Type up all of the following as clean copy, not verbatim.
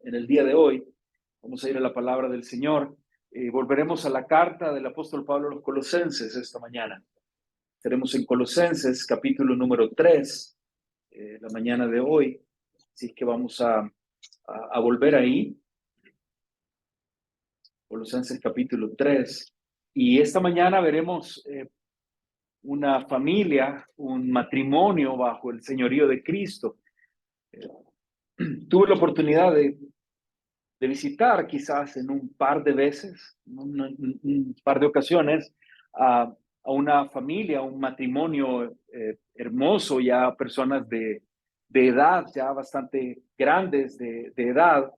en el día de hoy. Vamos a ir a la palabra del Señor. Volveremos a la carta del apóstol Pablo a los Colosenses esta mañana. Estaremos en Colosenses, capítulo número 3, la mañana de hoy. Así es que vamos a volver ahí. Colosenses, capítulo 3. Y esta mañana veremos una familia, un matrimonio bajo el señorío de Cristo. Tuve la oportunidad de visitar quizás en un par de veces, un par de ocasiones, a una familia, un matrimonio hermoso, ya personas de edad, ya bastante grandes de edad.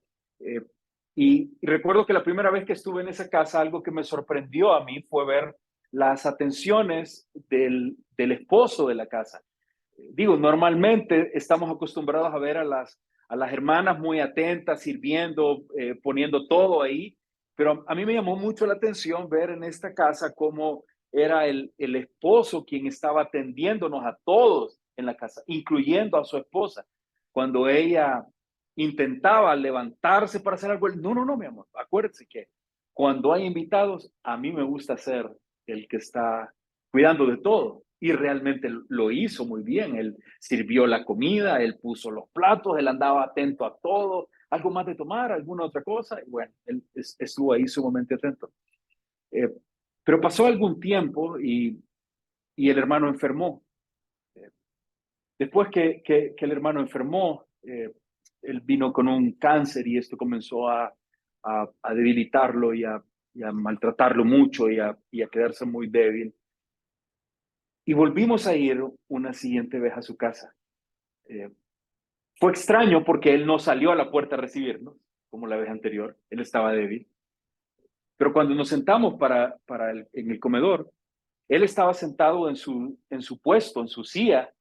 Y recuerdo que la primera vez que estuve en esa casa, algo que me sorprendió a mí fue ver las atenciones del esposo de la casa. Digo, normalmente estamos acostumbrados a ver a las hermanas muy atentas, sirviendo, poniendo todo ahí, pero a mí me llamó mucho la atención ver en esta casa cómo era el esposo quien estaba atendiéndonos a todos en la casa, incluyendo a su esposa. Cuando ella intentaba levantarse para hacer algo, no, mi amor, acuérdese que cuando hay invitados, a mí me gusta ser el que está cuidando de todo. Y realmente lo hizo muy bien. Él sirvió la comida, él puso los platos, él andaba atento a todo. Algo más de tomar, alguna otra cosa. Y bueno, él estuvo ahí sumamente atento. Pero pasó algún tiempo y el hermano enfermó. Después que el hermano enfermó, él vino con un cáncer y esto comenzó a debilitarlo y a maltratarlo mucho y a quedarse muy débil. Y volvimos a ir una siguiente vez a su casa. Fue extraño porque él no salió a la puerta a recibirnos, como la vez anterior. Él estaba débil. Pero cuando nos sentamos en el comedor, él estaba sentado en su puesto, en su silla,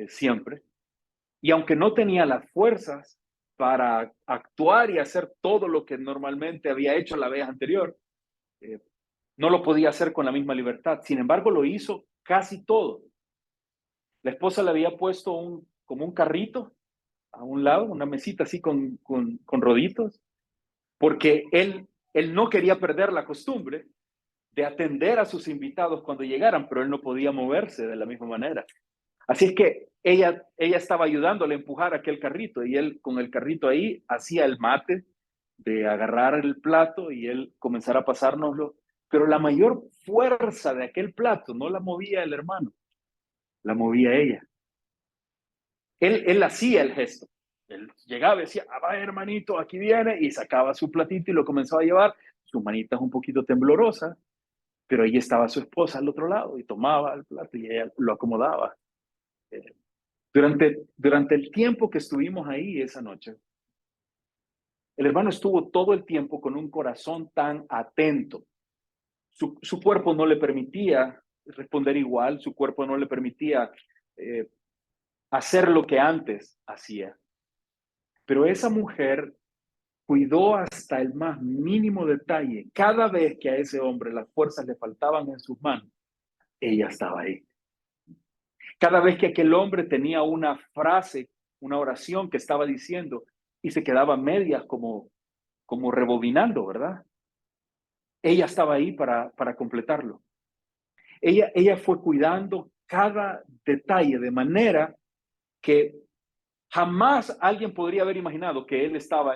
siempre. Y aunque no tenía las fuerzas para actuar y hacer todo lo que normalmente había hecho la vez anterior, no lo podía hacer con la misma libertad. Sin embargo, lo hizo casi todo. La esposa le había puesto como un carrito a un lado, una mesita así con roditos, porque él no quería perder la costumbre de atender a sus invitados cuando llegaran, pero él no podía moverse de la misma manera. Así es que ella estaba ayudándole a empujar aquel carrito y él con el carrito ahí hacía el mate de agarrar el plato y él comenzar a pasárnoslo, pero la mayor fuerza de aquel plato no la movía el hermano, la movía ella. Él hacía el gesto. Él llegaba y decía, va hermanito, aquí viene, y sacaba su platito y lo comenzó a llevar. Su manita es un poquito temblorosa, pero ahí estaba su esposa al otro lado y tomaba el plato y ella lo acomodaba. Durante el tiempo que estuvimos ahí esa noche, el hermano estuvo todo el tiempo con un corazón tan atento. Su cuerpo no le permitía responder igual, su cuerpo no le permitía hacer lo que antes hacía. Pero esa mujer cuidó hasta el más mínimo detalle. Cada vez que a ese hombre las fuerzas le faltaban en sus manos, ella estaba ahí. Cada vez que aquel hombre tenía una frase, una oración que estaba diciendo y se quedaba a medias como rebobinando, ¿verdad? Ella estaba ahí para completarlo. Ella fue cuidando cada detalle de manera que jamás alguien podría haber imaginado que él estaba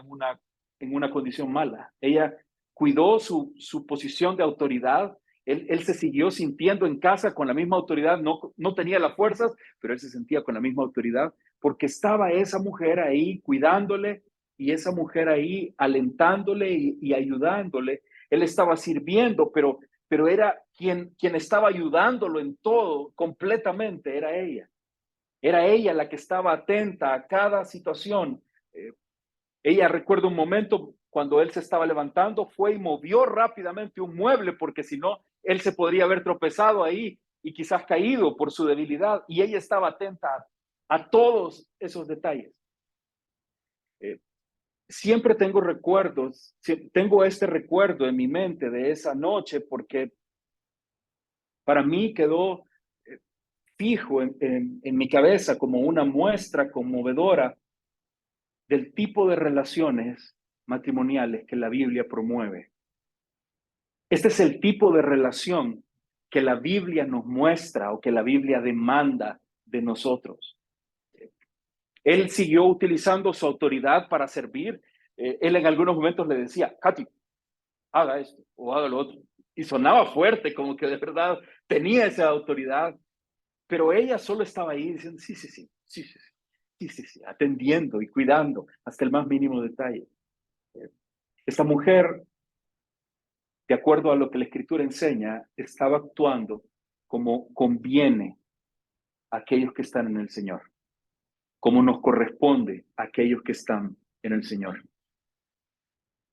en una condición mala. Ella cuidó su posición de autoridad. Él se siguió sintiendo en casa con la misma autoridad. No tenía las fuerzas, pero él se sentía con la misma autoridad porque estaba esa mujer ahí cuidándole y esa mujer ahí alentándole y ayudándole. Él estaba sirviendo, pero era quien estaba ayudándolo en todo completamente, era ella. Era ella la que estaba atenta a cada situación. Ella recuerda un momento cuando él se estaba levantando, fue y movió rápidamente un mueble porque si no, él se podría haber tropezado ahí y quizás caído por su debilidad. Y ella estaba atenta a todos esos detalles. Siempre tengo recuerdos, tengo este recuerdo en mi mente de esa noche porque para mí quedó fijo en mi cabeza como una muestra conmovedora del tipo de relaciones matrimoniales que la Biblia promueve. Este es el tipo de relación que la Biblia nos muestra o que la Biblia demanda de nosotros. Él siguió utilizando su autoridad para servir. Él en algunos momentos le decía, Katy, haga esto o haga lo otro. Y sonaba fuerte, como que de verdad tenía esa autoridad. Pero ella solo estaba ahí diciendo, sí, atendiendo y cuidando hasta el más mínimo detalle. Esta mujer, de acuerdo a lo que la Escritura enseña, estaba actuando como conviene a aquellos que están en el Señor, como nos corresponde a aquellos que están en el Señor.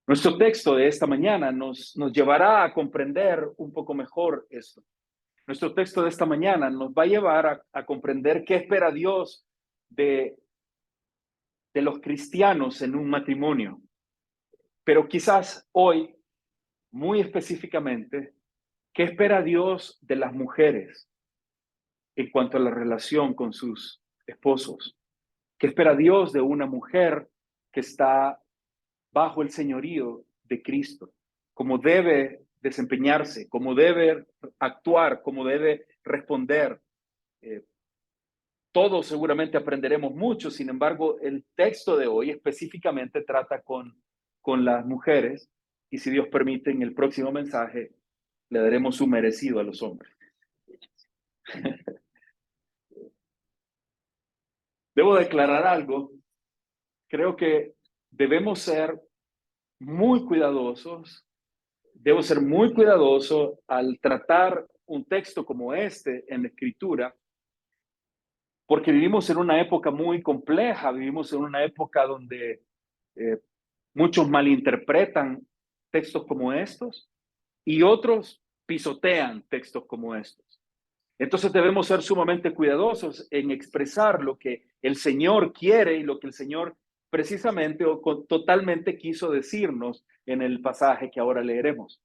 Nuestro texto de esta mañana nos llevará a comprender un poco mejor esto. Nuestro texto de esta mañana nos va a llevar a comprender qué espera Dios de los cristianos en un matrimonio. Pero quizás hoy, muy específicamente, ¿qué espera Dios de las mujeres en cuanto a la relación con sus esposos? ¿Qué espera Dios de una mujer que está bajo el señorío de Cristo? ¿Cómo debe desempeñarse? ¿Cómo debe actuar? ¿Cómo debe responder? Todos seguramente aprenderemos mucho, sin embargo, el texto de hoy específicamente trata con las mujeres y si Dios permite, en el próximo mensaje le daremos su merecido a los hombres. Debo declarar algo, creo que debemos ser muy cuidadosos, debo ser muy cuidadoso al tratar un texto como este en la Escritura, porque vivimos en una época muy compleja, vivimos en una época donde muchos malinterpretan textos como estos y otros pisotean textos como estos. Entonces debemos ser sumamente cuidadosos en expresar lo que el Señor quiere y lo que el Señor precisamente o totalmente quiso decirnos en el pasaje que ahora leeremos.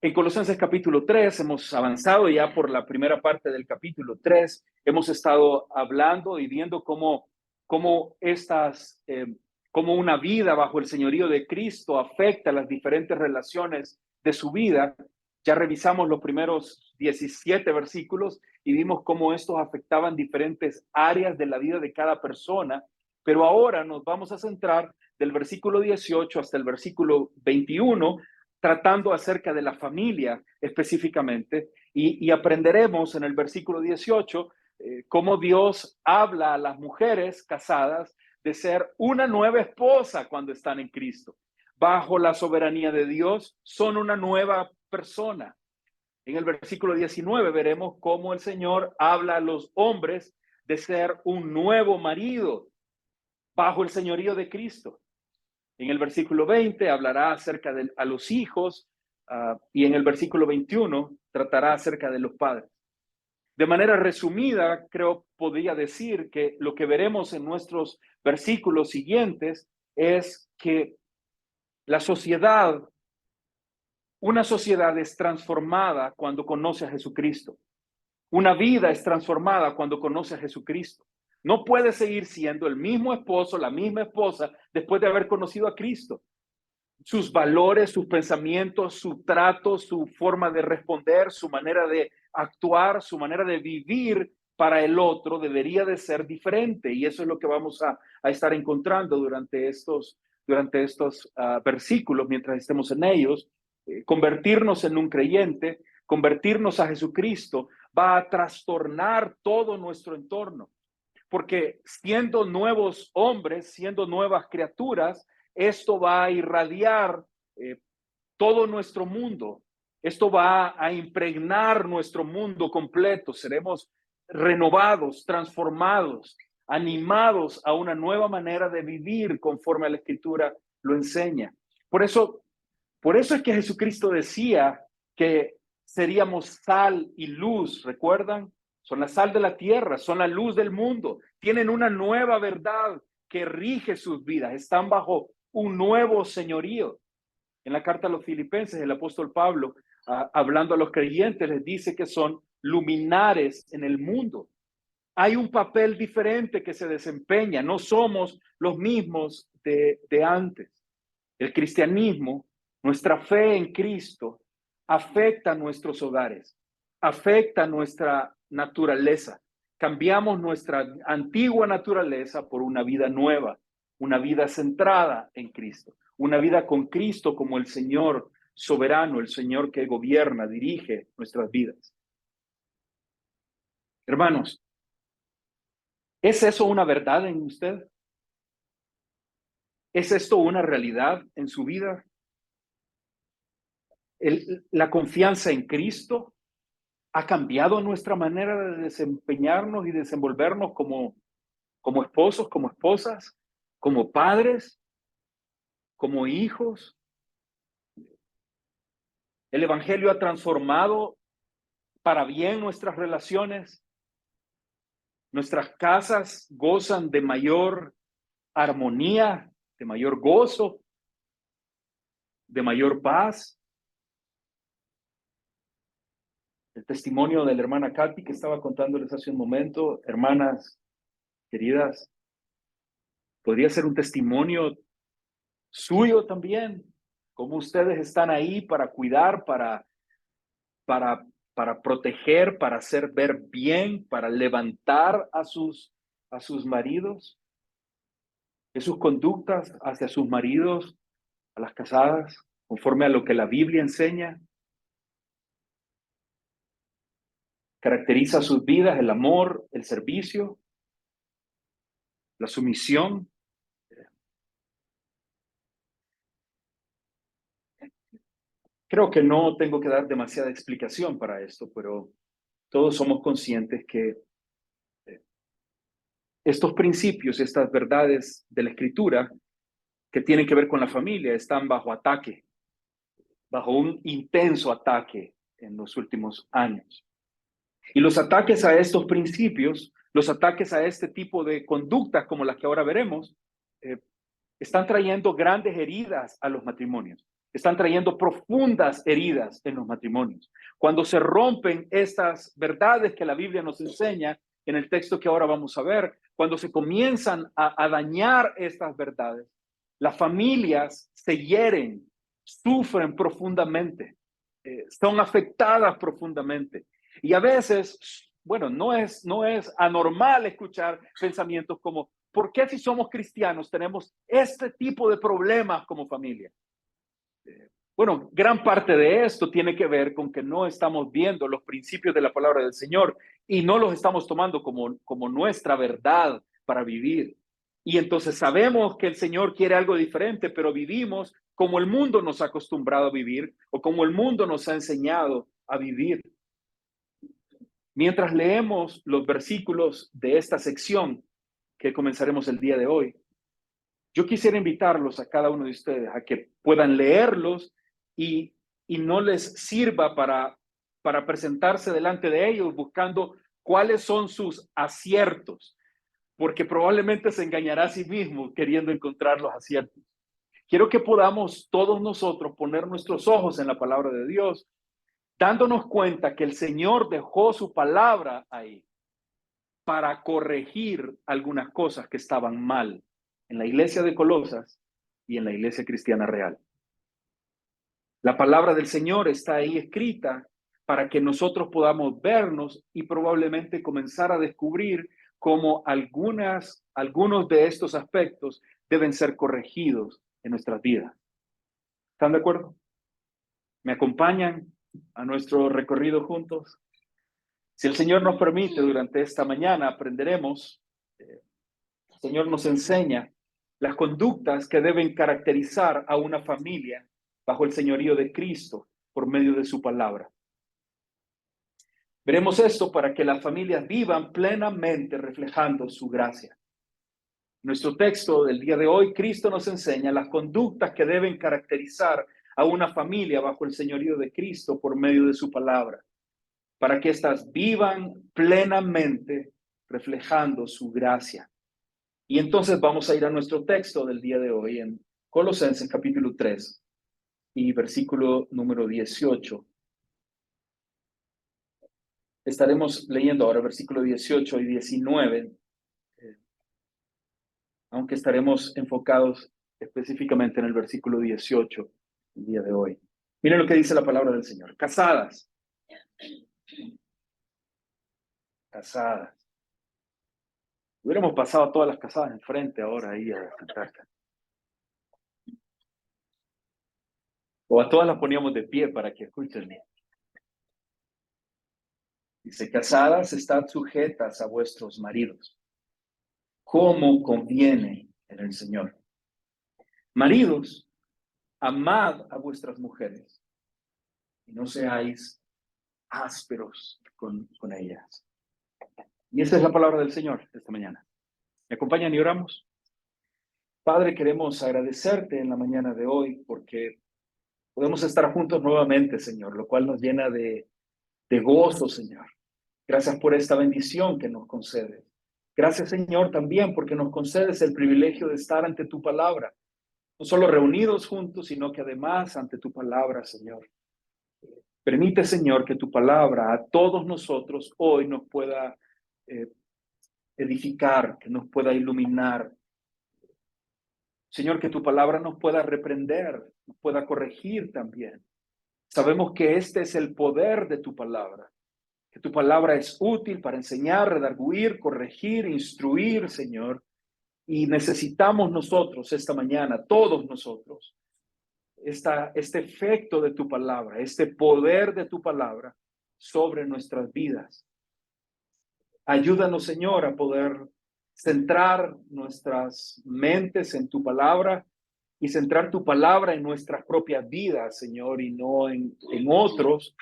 En Colosenses capítulo 3 hemos avanzado ya por la primera parte del capítulo 3. Hemos estado hablando y viendo cómo cómo una vida bajo el señorío de Cristo afecta las diferentes relaciones de su vida. Ya revisamos los primeros 17 versículos y vimos cómo estos afectaban diferentes áreas de la vida de cada persona. Pero ahora nos vamos a centrar del versículo 18 hasta el versículo 21 tratando acerca de la familia específicamente, y aprenderemos en el versículo 18 cómo Dios habla a las mujeres casadas de ser una nueva esposa cuando están en Cristo. Bajo la soberanía de Dios son una nueva persona. En el versículo 19 veremos cómo el Señor habla a los hombres de ser un nuevo marido bajo el señorío de Cristo. En el versículo 20 hablará acerca de a los hijos y en el versículo 21 tratará acerca de los padres. De manera resumida, creo podría decir que lo que veremos en nuestros versículos siguientes es que la sociedad, una sociedad es transformada cuando conoce a Jesucristo. Una vida es transformada cuando conoce a Jesucristo. No puede seguir siendo el mismo esposo, la misma esposa, después de haber conocido a Cristo. Sus valores, sus pensamientos, su trato, su forma de responder, su manera de actuar, su manera de vivir para el otro debería de ser diferente. Y eso es lo que vamos a estar encontrando durante estos versículos mientras estemos en ellos. Convertirnos en un creyente, convertirnos a Jesucristo, va a trastornar todo nuestro entorno. Porque siendo nuevos hombres, siendo nuevas criaturas, esto va a irradiar todo nuestro mundo. Esto va a impregnar nuestro mundo completo. Seremos renovados, transformados, animados a una nueva manera de vivir conforme a la Escritura lo enseña. Por eso es que Jesucristo decía que seríamos sal y luz, ¿recuerdan? Son la sal de la tierra, son la luz del mundo. Tienen una nueva verdad que rige sus vidas. Están bajo un nuevo señorío. En la carta a los Filipenses, el apóstol Pablo, hablando a los creyentes, les dice que son luminares en el mundo. Hay un papel diferente que se desempeña. No somos los mismos de antes. El cristianismo, nuestra fe en Cristo, afecta nuestros hogares, afecta nuestra naturaleza. Cambiamos nuestra antigua naturaleza por una vida nueva, una vida centrada en Cristo, una vida con Cristo como el Señor soberano, el Señor que gobierna, dirige nuestras vidas. Hermanos, ¿es eso una verdad en usted? ¿Es esto una realidad en su vida? La confianza en Cristo ha cambiado nuestra manera de desempeñarnos y desenvolvernos como esposos, como esposas, como padres, como hijos. El Evangelio ha transformado para bien nuestras relaciones. Nuestras casas gozan de mayor armonía, de mayor gozo, de mayor paz. El testimonio de la hermana Katy que estaba contándoles hace un momento, hermanas queridas, podría ser un testimonio suyo también, como ustedes están ahí para cuidar, para, para proteger, para hacer ver bien, para levantar a sus maridos, de sus conductas hacia sus maridos, a las casadas, conforme a lo que la Biblia enseña. Caracteriza sus vidas el amor, el servicio, la sumisión. Creo que no tengo que dar demasiada explicación para esto, pero todos somos conscientes que estos principios, estas verdades de la Escritura que tienen que ver con la familia, están bajo ataque, bajo un intenso ataque en los últimos años. Y los ataques a estos principios, los ataques a este tipo de conductas como las que ahora veremos, eh, están trayendo grandes heridas a los matrimonios, están trayendo profundas heridas en los matrimonios. Cuando se rompen estas verdades que la Biblia nos enseña en el texto que ahora vamos a ver, cuando se comienzan a dañar estas verdades, las familias se hieren, sufren profundamente, son afectadas profundamente. Y a veces, bueno, no es anormal escuchar pensamientos como, ¿por qué si somos cristianos tenemos este tipo de problemas como familia? Bueno, gran parte de esto tiene que ver con que no estamos viendo los principios de la palabra del Señor y no los estamos tomando como nuestra verdad para vivir. Y entonces sabemos que el Señor quiere algo diferente, pero vivimos como el mundo nos ha acostumbrado a vivir o como el mundo nos ha enseñado a vivir. Mientras leemos los versículos de esta sección que comenzaremos el día de hoy, yo quisiera invitarlos a cada uno de ustedes a que puedan leerlos y, y no les sirva para presentarse delante de ellos buscando cuáles son sus aciertos, porque probablemente se engañará a sí mismo queriendo encontrar los aciertos. Quiero que podamos todos nosotros poner nuestros ojos en la palabra de Dios, dándonos cuenta que el Señor dejó su palabra ahí para corregir algunas cosas que estaban mal en la iglesia de Colosas y en la iglesia cristiana real. La palabra del Señor está ahí escrita para que nosotros podamos vernos y probablemente comenzar a descubrir cómo algunos de estos aspectos deben ser corregidos en nuestras vidas. ¿Están de acuerdo? ¿Me acompañan a nuestro recorrido juntos? Si el Señor nos permite, durante esta mañana aprenderemos, el Señor nos enseña las conductas que deben caracterizar a una familia bajo el señorío de Cristo por medio de su palabra. Veremos esto para que las familias vivan plenamente reflejando su gracia. Nuestro texto del día de hoy, Cristo nos enseña las conductas que deben caracterizar a una familia bajo el señorío de Cristo por medio de su palabra, para que éstas vivan plenamente reflejando su gracia. Y entonces vamos a ir a nuestro texto del día de hoy en Colosenses capítulo 3 y versículo número 18. Estaremos leyendo ahora versículos 18 y 19, aunque estaremos enfocados específicamente en el versículo 18 el día de hoy. Miren lo que dice la palabra del Señor. Casadas. Casadas. Hubiéramos pasado a todas las casadas enfrente ahora ahí a sentarse. O a todas las poníamos de pie para que escuchen. Dice, casadas, estad sujetas a vuestros maridos, como conviene en el Señor. Maridos, amad a vuestras mujeres y no seáis ásperos con ellas. Y esa es la palabra del Señor esta mañana. ¿Me acompañan y oramos? Padre, queremos agradecerte en la mañana de hoy porque podemos estar juntos nuevamente, Señor, lo cual nos llena de gozo, Señor. Gracias por esta bendición que nos concedes. Gracias, Señor, también porque nos concedes el privilegio de estar ante tu palabra, no solo reunidos juntos, sino que además ante tu palabra, Señor. Permite, Señor, que tu palabra a todos nosotros hoy nos pueda edificar, que nos pueda iluminar. Señor, que tu palabra nos pueda reprender, nos pueda corregir también. Sabemos que este es el poder de tu palabra, que tu palabra es útil para enseñar, redarguir, corregir, instruir, Señor. Y necesitamos nosotros esta mañana, todos nosotros, este efecto de tu palabra, este poder de tu palabra sobre nuestras vidas. Ayúdanos, Señor, a poder centrar nuestras mentes en tu palabra y centrar tu palabra en nuestras propias vidas, Señor, y no en otros,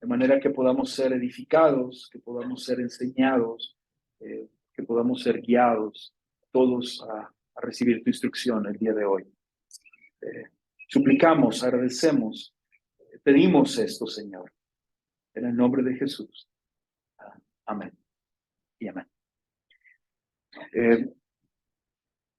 de manera que podamos ser edificados, que podamos ser enseñados, que podamos ser guiados todos a recibir tu instrucción el día de hoy. Suplicamos, agradecemos, pedimos esto, Señor, en el nombre de Jesús. Amén y amén.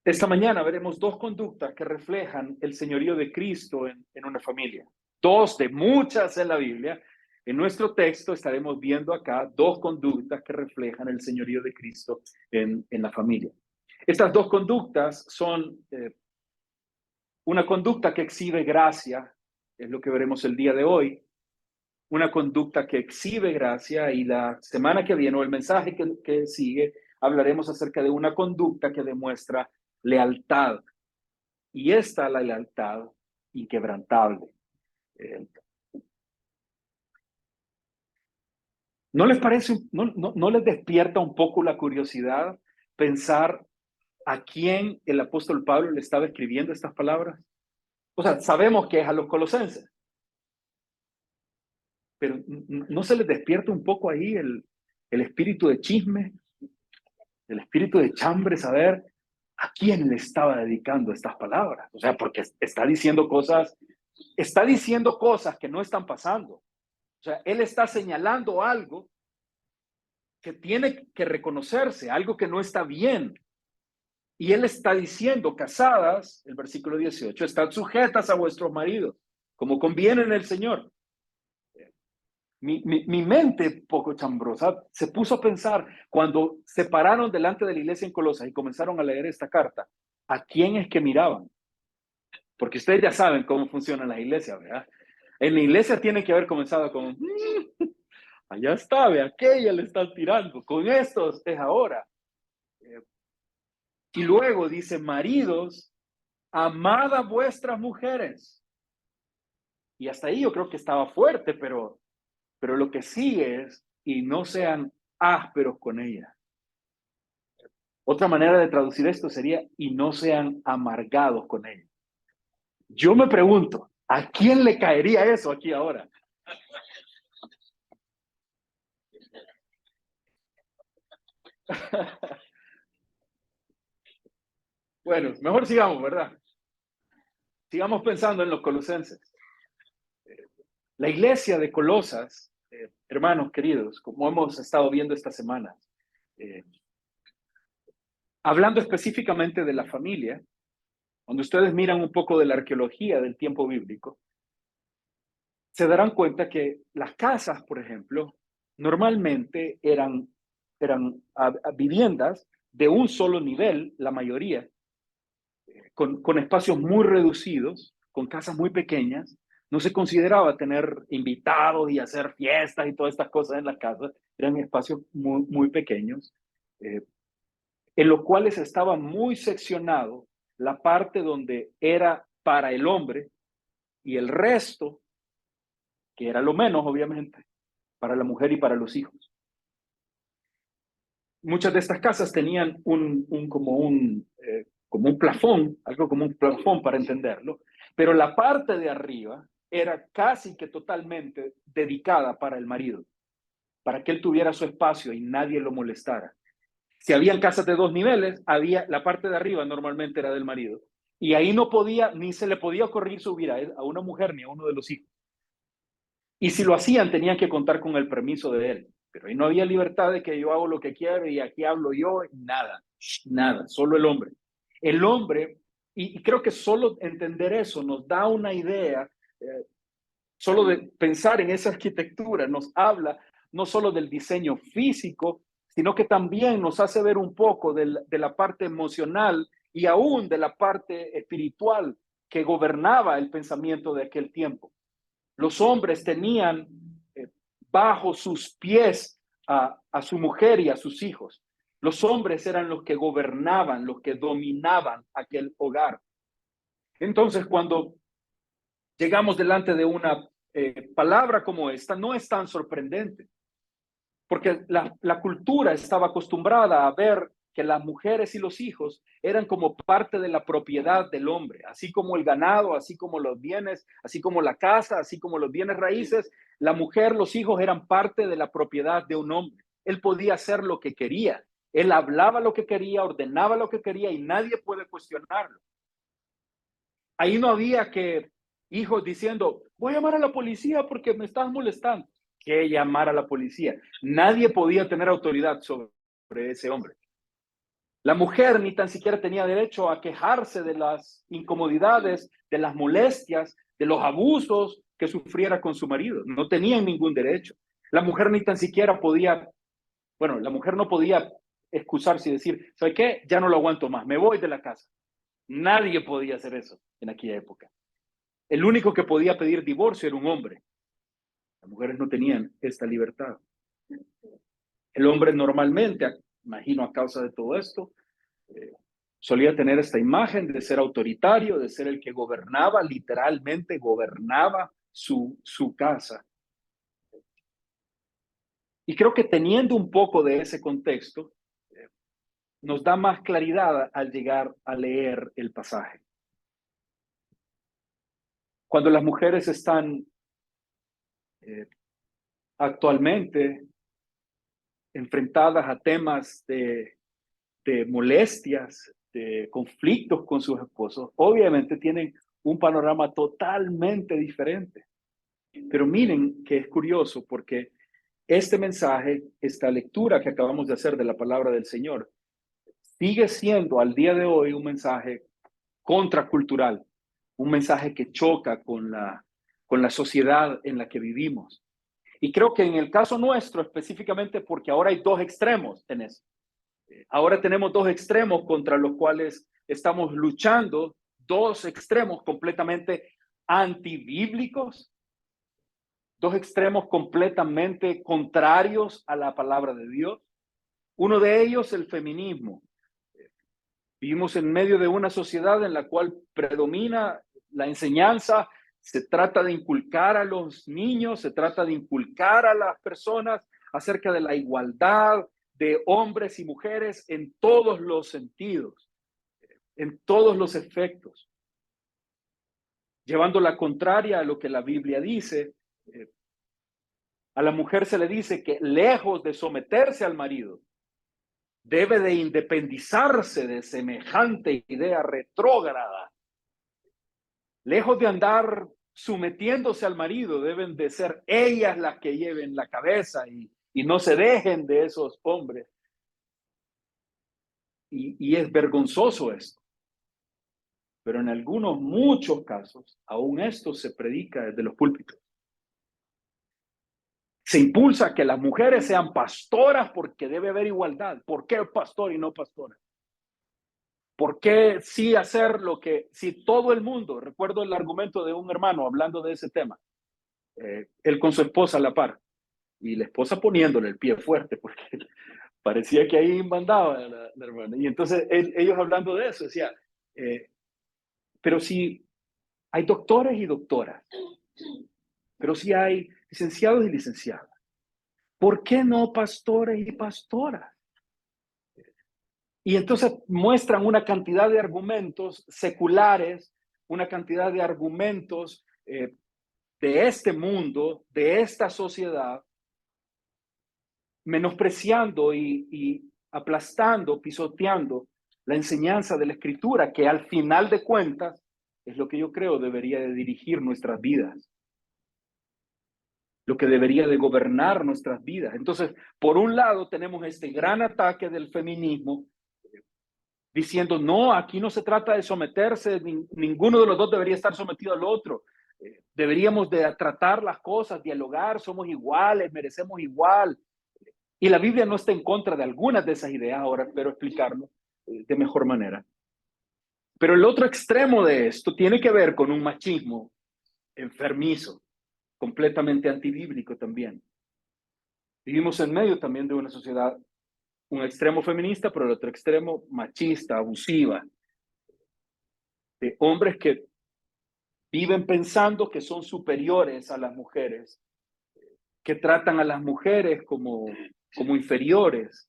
Esta mañana veremos dos conductas que reflejan el señorío de Cristo en una familia. Dos de muchas en la Biblia. En nuestro texto estaremos viendo acá dos conductas que reflejan el señorío de Cristo en la familia. Estas dos conductas son una conducta que exhibe gracia, es lo que veremos el día de hoy, una conducta que exhibe gracia, y la semana que viene, o el mensaje que sigue, hablaremos acerca de una conducta que demuestra lealtad, y esta la lealtad inquebrantable. ¿No les parece, no les despierta un poco la curiosidad pensar a quién el apóstol Pablo le estaba escribiendo estas palabras? O sea, sabemos que es a los colosenses, pero ¿no se les despierta un poco ahí el espíritu de chisme, el espíritu de chambre, saber a quién le estaba dedicando estas palabras? O sea, porque está diciendo cosas que no están pasando. O sea, él está señalando algo que tiene que reconocerse, algo que no está bien. Y él está diciendo, casadas, el versículo 18, estad sujetas a vuestros maridos, como conviene en el Señor. Mi mente poco chambrosa se puso a pensar cuando se pararon delante de la iglesia en Colosas y comenzaron a leer esta carta, ¿a quién es que miraban? Porque ustedes ya saben cómo funcionan las iglesias, ¿verdad? En la iglesia tiene que haber comenzado con, allá está, ve, aquella le están tirando, con estos es ahora. Y luego dice, maridos, amad a vuestras mujeres. Y hasta ahí yo creo que estaba fuerte, pero lo que sigue es, y no sean ásperos con ellas. Otra manera de traducir esto sería, y no sean amargados con ellas. Yo me pregunto, ¿a quién le caería eso aquí ahora? Bueno, mejor sigamos, ¿verdad? Sigamos pensando en los colosenses. La iglesia de Colosas, hermanos queridos, como hemos estado viendo estas semanas, hablando específicamente de la familia, cuando ustedes miran un poco de la arqueología del tiempo bíblico, se darán cuenta que las casas, por ejemplo, normalmente eran viviendas de un solo nivel, la mayoría, con espacios muy reducidos, con casas muy pequeñas. No se consideraba tener invitados y hacer fiestas y todas estas cosas en las casas. Eran espacios muy pequeños, eh, en los cuales estaba muy seccionado la parte donde era para el hombre y el resto, que era lo menos, obviamente, para la mujer y para los hijos. Muchas de estas casas tenían como un plafón, algo como un plafón para entenderlo, pero la parte de arriba era casi que totalmente dedicada para el marido, para que él tuviera su espacio y nadie lo molestara. Si habían casas de 2 niveles, la parte de arriba normalmente era del marido. Y ahí no podía, ni se le podía ocurrir subir a una mujer ni a uno de los hijos. Y si lo hacían, tenían que contar con el permiso de él. Pero ahí no había libertad de que yo hago lo que quiero y aquí hablo yo, nada, nada, solo el hombre. El hombre, y creo que solo entender eso nos da una idea, solo de pensar en esa arquitectura, nos habla no solo del diseño físico, sino que también nos hace ver un poco de la parte emocional y aún de la parte espiritual que gobernaba el pensamiento de aquel tiempo. Los hombres tenían bajo sus pies a su mujer y a sus hijos. Los hombres eran los que gobernaban, los que dominaban aquel hogar. Entonces, cuando llegamos delante de una palabra como esta, no es tan sorprendente, porque la cultura estaba acostumbrada a ver que las mujeres y los hijos eran como parte de la propiedad del hombre, así como el ganado, así como los bienes, así como la casa, así como los bienes raíces, la mujer, los hijos eran parte de la propiedad de un hombre. Él podía hacer lo que quería, él hablaba lo que quería, ordenaba lo que quería y nadie puede cuestionarlo. Ahí no había que hijos diciendo, voy a llamar a la policía porque me estás molestando. Que llamar a la policía. Nadie podía tener autoridad sobre ese hombre. La mujer ni tan siquiera tenía derecho a quejarse de las incomodidades, de las molestias, de los abusos que sufriera con su marido. No tenían ningún derecho. La mujer ni tan siquiera podía, bueno, la mujer no podía excusarse y decir, ¿sabe qué? Ya no lo aguanto más, me voy de la casa. Nadie podía hacer eso en aquella época. El único que podía pedir divorcio era un hombre. Las mujeres no tenían esta libertad. El hombre normalmente, imagino a causa de todo esto, eh, solía tener esta imagen de ser autoritario, de ser el que gobernaba, literalmente gobernaba su casa. Y creo que teniendo un poco de ese contexto, nos da más claridad al llegar a leer el pasaje. Cuando las mujeres están actualmente enfrentadas a temas de molestias, de conflictos con sus esposos, obviamente tienen un panorama totalmente diferente. Pero miren que es curioso porque este mensaje, esta lectura que acabamos de hacer de la palabra del Señor, sigue siendo al día de hoy un mensaje contracultural, un mensaje que choca con la sociedad en la que vivimos. Y creo que en el caso nuestro, específicamente porque ahora hay dos extremos en eso. Ahora tenemos dos extremos contra los cuales estamos luchando, dos extremos completamente antibíblicos, dos extremos completamente contrarios a la palabra de Dios. Uno de ellos, el feminismo. Vivimos en medio de una sociedad en la cual predomina la enseñanza, se trata de inculcar a los niños, se trata de inculcar a las personas acerca de la igualdad de hombres y mujeres en todos los sentidos, en todos los efectos, llevando la contraria a lo que la Biblia dice. A la mujer se le dice que lejos de someterse al marido, debe de independizarse de semejante idea retrógrada. Lejos de andar sometiéndose al marido, deben de ser ellas las que lleven la cabeza y no se dejen de esos hombres. Y es vergonzoso esto. Pero en algunos, muchos casos, aún esto se predica desde los púlpitos. Se impulsa a que las mujeres sean pastoras porque debe haber igualdad. ¿Por qué pastor y no pastora? ¿Por qué sí hacer lo que, si todo el mundo, recuerdo el argumento de un hermano hablando de ese tema, él con su esposa a la par, y la esposa poniéndole el pie fuerte, porque parecía que ahí mandaba la hermana. Y entonces ellos hablando de eso, decía, pero si hay doctores y doctoras, pero si hay licenciados y licenciadas, ¿por qué no pastores y pastoras? Y entonces muestran una cantidad de argumentos seculares, una cantidad de argumentos de este mundo, de esta sociedad, menospreciando y aplastando, pisoteando la enseñanza de la Escritura, que al final de cuentas es lo que yo creo debería de dirigir nuestras vidas, lo que debería de gobernar nuestras vidas. Entonces, por un lado tenemos este gran ataque del feminismo, diciendo, no, aquí no se trata de someterse, ninguno de los dos debería estar sometido al otro. Deberíamos de tratar las cosas, dialogar, somos iguales, merecemos igual. Y la Biblia no está en contra de algunas de esas ideas, ahora espero explicarlo de mejor manera. Pero el otro extremo de esto tiene que ver con un machismo enfermizo, completamente antibíblico también. Vivimos en medio también de una sociedad, un extremo feminista, pero el otro extremo machista, abusiva, de hombres que viven pensando que son superiores a las mujeres, que tratan a las mujeres como inferiores,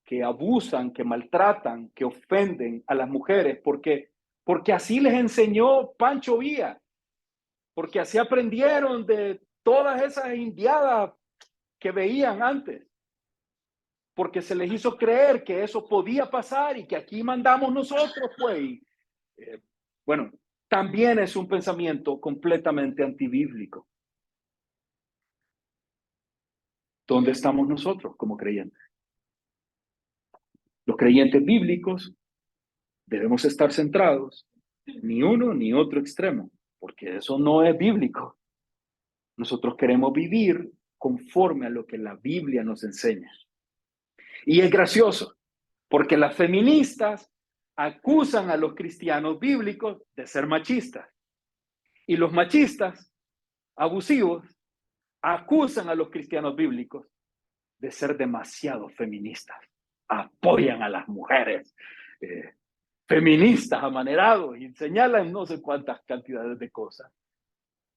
que abusan, que maltratan, que ofenden a las mujeres, porque así les enseñó Pancho Villa, porque así aprendieron de todas esas indiadas que veían antes, porque se les hizo creer que eso podía pasar y que aquí mandamos nosotros, pues. Bueno, también es un pensamiento completamente antibíblico. ¿Dónde estamos nosotros como creyentes? Los creyentes bíblicos debemos estar centrados ni uno ni otro extremo, porque eso no es bíblico. Nosotros queremos vivir conforme a lo que la Biblia nos enseña. Y es gracioso, porque las feministas acusan a los cristianos bíblicos de ser machistas. Y los machistas abusivos acusan a los cristianos bíblicos de ser demasiado feministas. Apoyan a las mujeres, feministas amanerados, y señalan no sé cuántas cantidades de cosas.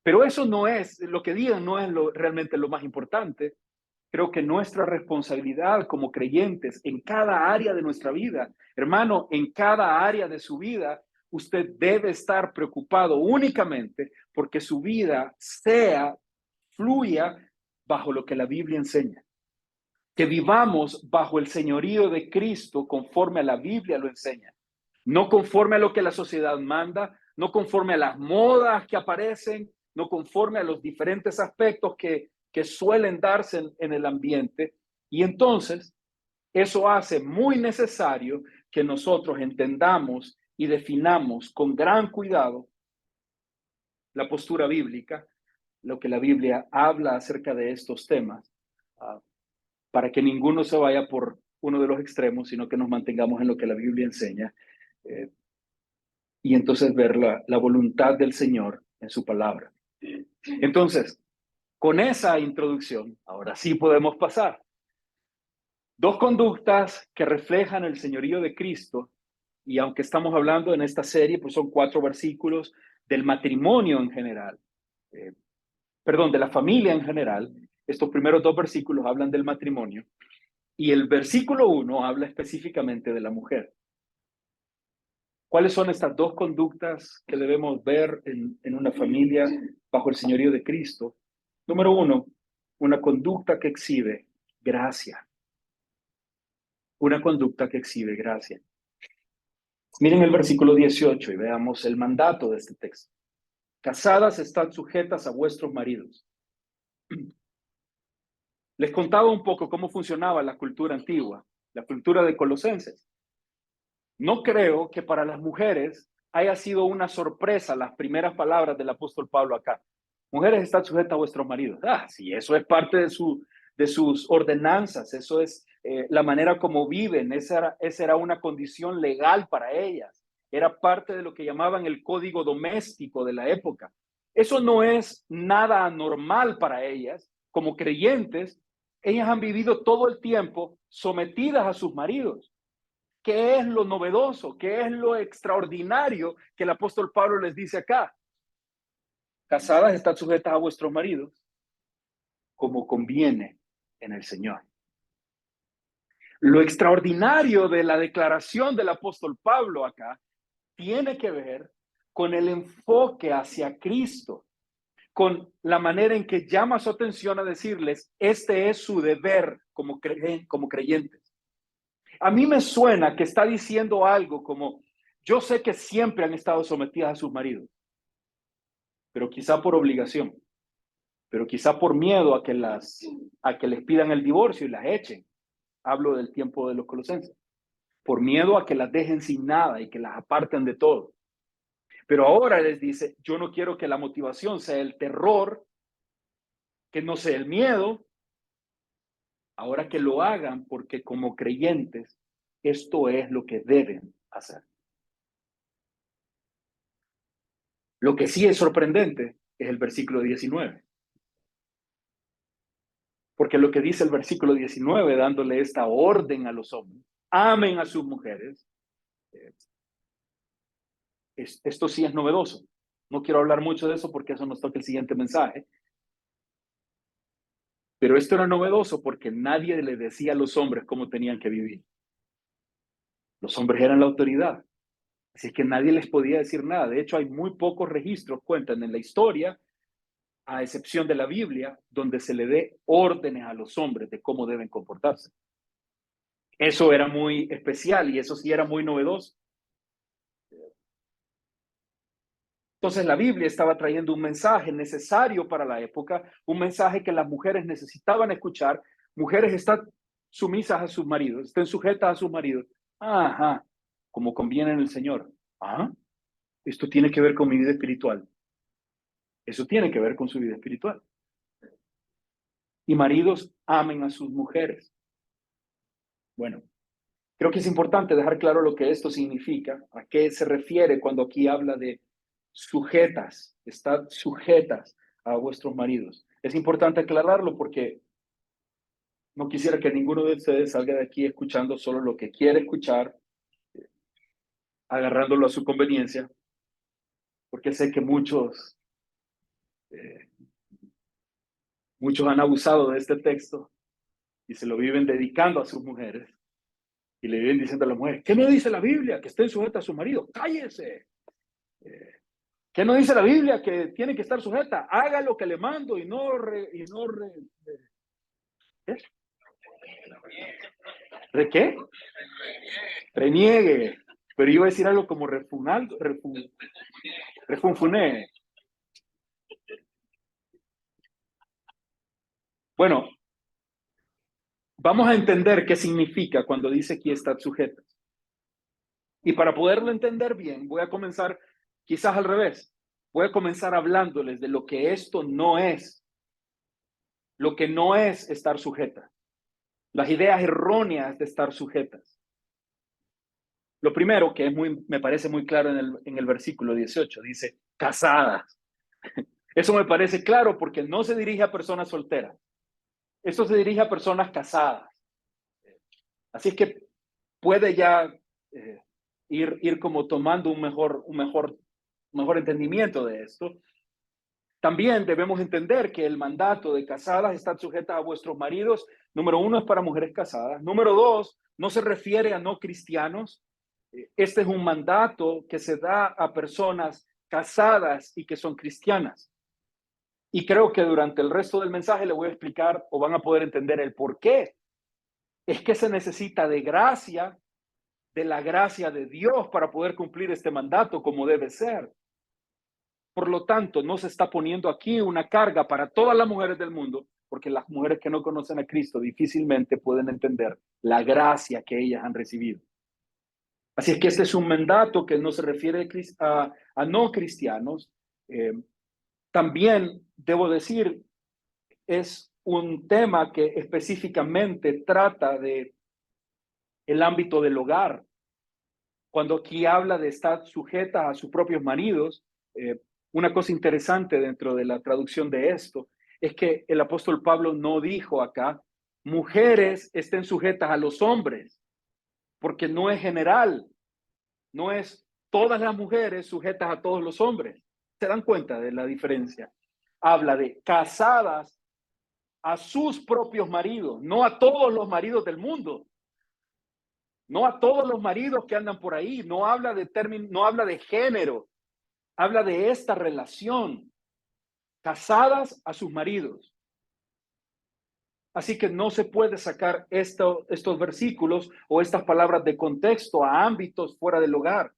Pero eso no es, lo que digan no es realmente lo más importante. Creo que nuestra responsabilidad como creyentes en cada área de nuestra vida, hermano, en cada área de su vida, usted debe estar preocupado únicamente porque su vida fluya bajo lo que la Biblia enseña. Que vivamos bajo el señorío de Cristo conforme a la Biblia lo enseña. No conforme a lo que la sociedad manda, no conforme a las modas que aparecen, no conforme a los diferentes aspectos que suelen darse en el ambiente. Y entonces, eso hace muy necesario que nosotros entendamos y definamos con gran cuidado la postura bíblica, lo que la Biblia habla acerca de estos temas, para que ninguno se vaya por uno de los extremos, sino que nos mantengamos en lo que la Biblia enseña. Y entonces ver la voluntad del Señor en su palabra. Entonces, con esa introducción, ahora sí podemos pasar. Dos conductas que reflejan el señorío de Cristo, y aunque estamos hablando en esta serie, pues son 4 versículos del matrimonio en general, de la familia en general. Estos primeros 2 versículos hablan del matrimonio, y el versículo 1 habla específicamente de la mujer. ¿Cuáles son estas 2 conductas que debemos ver en una familia bajo el señorío de Cristo? Número 1, una conducta que exhibe gracia. Una conducta que exhibe gracia. Miren el versículo 18 y veamos el mandato de este texto. Casadas, estad sujetas a vuestros maridos. Les contaba un poco cómo funcionaba la cultura antigua, la cultura de Colosenses. No creo que para las mujeres haya sido una sorpresa las primeras palabras del apóstol Pablo acá. Mujeres, estad sujetas a vuestros maridos. Sí, eso es parte de sus ordenanzas, eso es la manera como viven, esa era una condición legal para ellas, era parte de lo que llamaban el código doméstico de la época. Eso no es nada anormal para ellas, como creyentes, ellas han vivido todo el tiempo sometidas a sus maridos. ¿Qué es lo novedoso? ¿Qué es lo extraordinario que el apóstol Pablo les dice acá? Casadas, estad sujetas a vuestros maridos, como conviene en el Señor. Lo extraordinario de la declaración del apóstol Pablo acá tiene que ver con el enfoque hacia Cristo, con la manera en que llama su atención a decirles, este es su deber como creyentes. A mí me suena que está diciendo algo como, yo sé que siempre han estado sometidas a sus maridos, pero quizá por obligación, pero quizá por miedo a que les pidan el divorcio y las echen. Hablo del tiempo de los colosenses. Por miedo a que las dejen sin nada y que las aparten de todo. Pero ahora les dice, yo no quiero que la motivación sea el terror, que no sea el miedo, ahora que lo hagan porque como creyentes, esto es lo que deben hacer. Lo que sí es sorprendente es el versículo 19. Porque lo que dice el versículo 19, dándole esta orden a los hombres, amen a sus mujeres, esto sí es novedoso. No quiero hablar mucho de eso porque eso nos toca el siguiente mensaje. Pero esto era novedoso porque nadie le decía a los hombres cómo tenían que vivir. Los hombres eran la autoridad. Así que nadie les podía decir nada. De hecho, hay muy pocos registros, cuentan en la historia, a excepción de la Biblia, donde se le dé órdenes a los hombres de cómo deben comportarse. Eso era muy especial y eso sí era muy novedoso. Entonces la Biblia estaba trayendo un mensaje necesario para la época, un mensaje que las mujeres necesitaban escuchar. Mujeres, están sumisas a sus maridos, estén sujetas a sus maridos. Ajá, como conviene en el Señor. Ah, esto tiene que ver con mi vida espiritual. Eso tiene que ver con su vida espiritual. Y maridos, amen a sus mujeres. Bueno, creo que es importante dejar claro lo que esto significa, a qué se refiere cuando aquí habla de sujetas, estad sujetas a vuestros maridos. Es importante aclararlo porque no quisiera que ninguno de ustedes salga de aquí escuchando solo lo que quiere escuchar, agarrándolo a su conveniencia, porque sé que eh, muchos han abusado de este texto y se lo viven dedicando a sus mujeres y le viven diciendo a las mujeres, ¿qué no dice la Biblia? Que estén sujetas a su marido. ¡Cállese! ¿Qué no dice la Biblia? Que tiene que estar sujeta. Haga lo que le mando y ¿qué? ¿De qué? Reniegue. Pero iba a decir algo como refunfuné. Bueno, vamos a entender qué significa cuando dice aquí estad sujetas. Y para poderlo entender bien, voy a comenzar quizás al revés. Voy a comenzar hablándoles de lo que esto no es. Lo que no es estar sujeta. Las ideas erróneas de estar sujetas. Lo primero, que me parece muy claro en el versículo 18, dice, casadas. Eso me parece claro porque no se dirige a personas solteras. Esto se dirige a personas casadas. Así es que puede ya ir como tomando un mejor entendimiento de esto. También debemos entender que el mandato de casadas está sujeta a vuestros maridos. Número uno, es para mujeres casadas. Número dos, no se refiere a no cristianos. Este es un mandato que se da a personas casadas y que son cristianas. Y creo que durante el resto del mensaje le voy a explicar o van a poder entender el por qué. Es que se necesita de gracia, de la gracia de Dios para poder cumplir este mandato como debe ser. Por lo tanto, no se está poniendo aquí una carga para todas las mujeres del mundo, porque las mujeres que no conocen a Cristo difícilmente pueden entender la gracia que ellas han recibido. Así es que este es un mandato que no se refiere a no cristianos. También debo decir, es un tema que específicamente trata de el ámbito del hogar. Cuando aquí habla de estar sujetas a sus propios maridos, una cosa interesante dentro de la traducción de esto es que el apóstol Pablo no dijo acá, mujeres estén sujetas a los hombres, porque no es general, no es todas las mujeres sujetas a todos los hombres. ¿Se dan cuenta de la diferencia? Habla de casadas a sus propios maridos, no a todos los maridos del mundo, no a todos los maridos que andan por ahí, no habla de término, no habla de género, habla de esta relación, casadas a sus maridos. Así que no se puede sacar estos versículos o estas palabras de contexto a ámbitos fuera del hogar.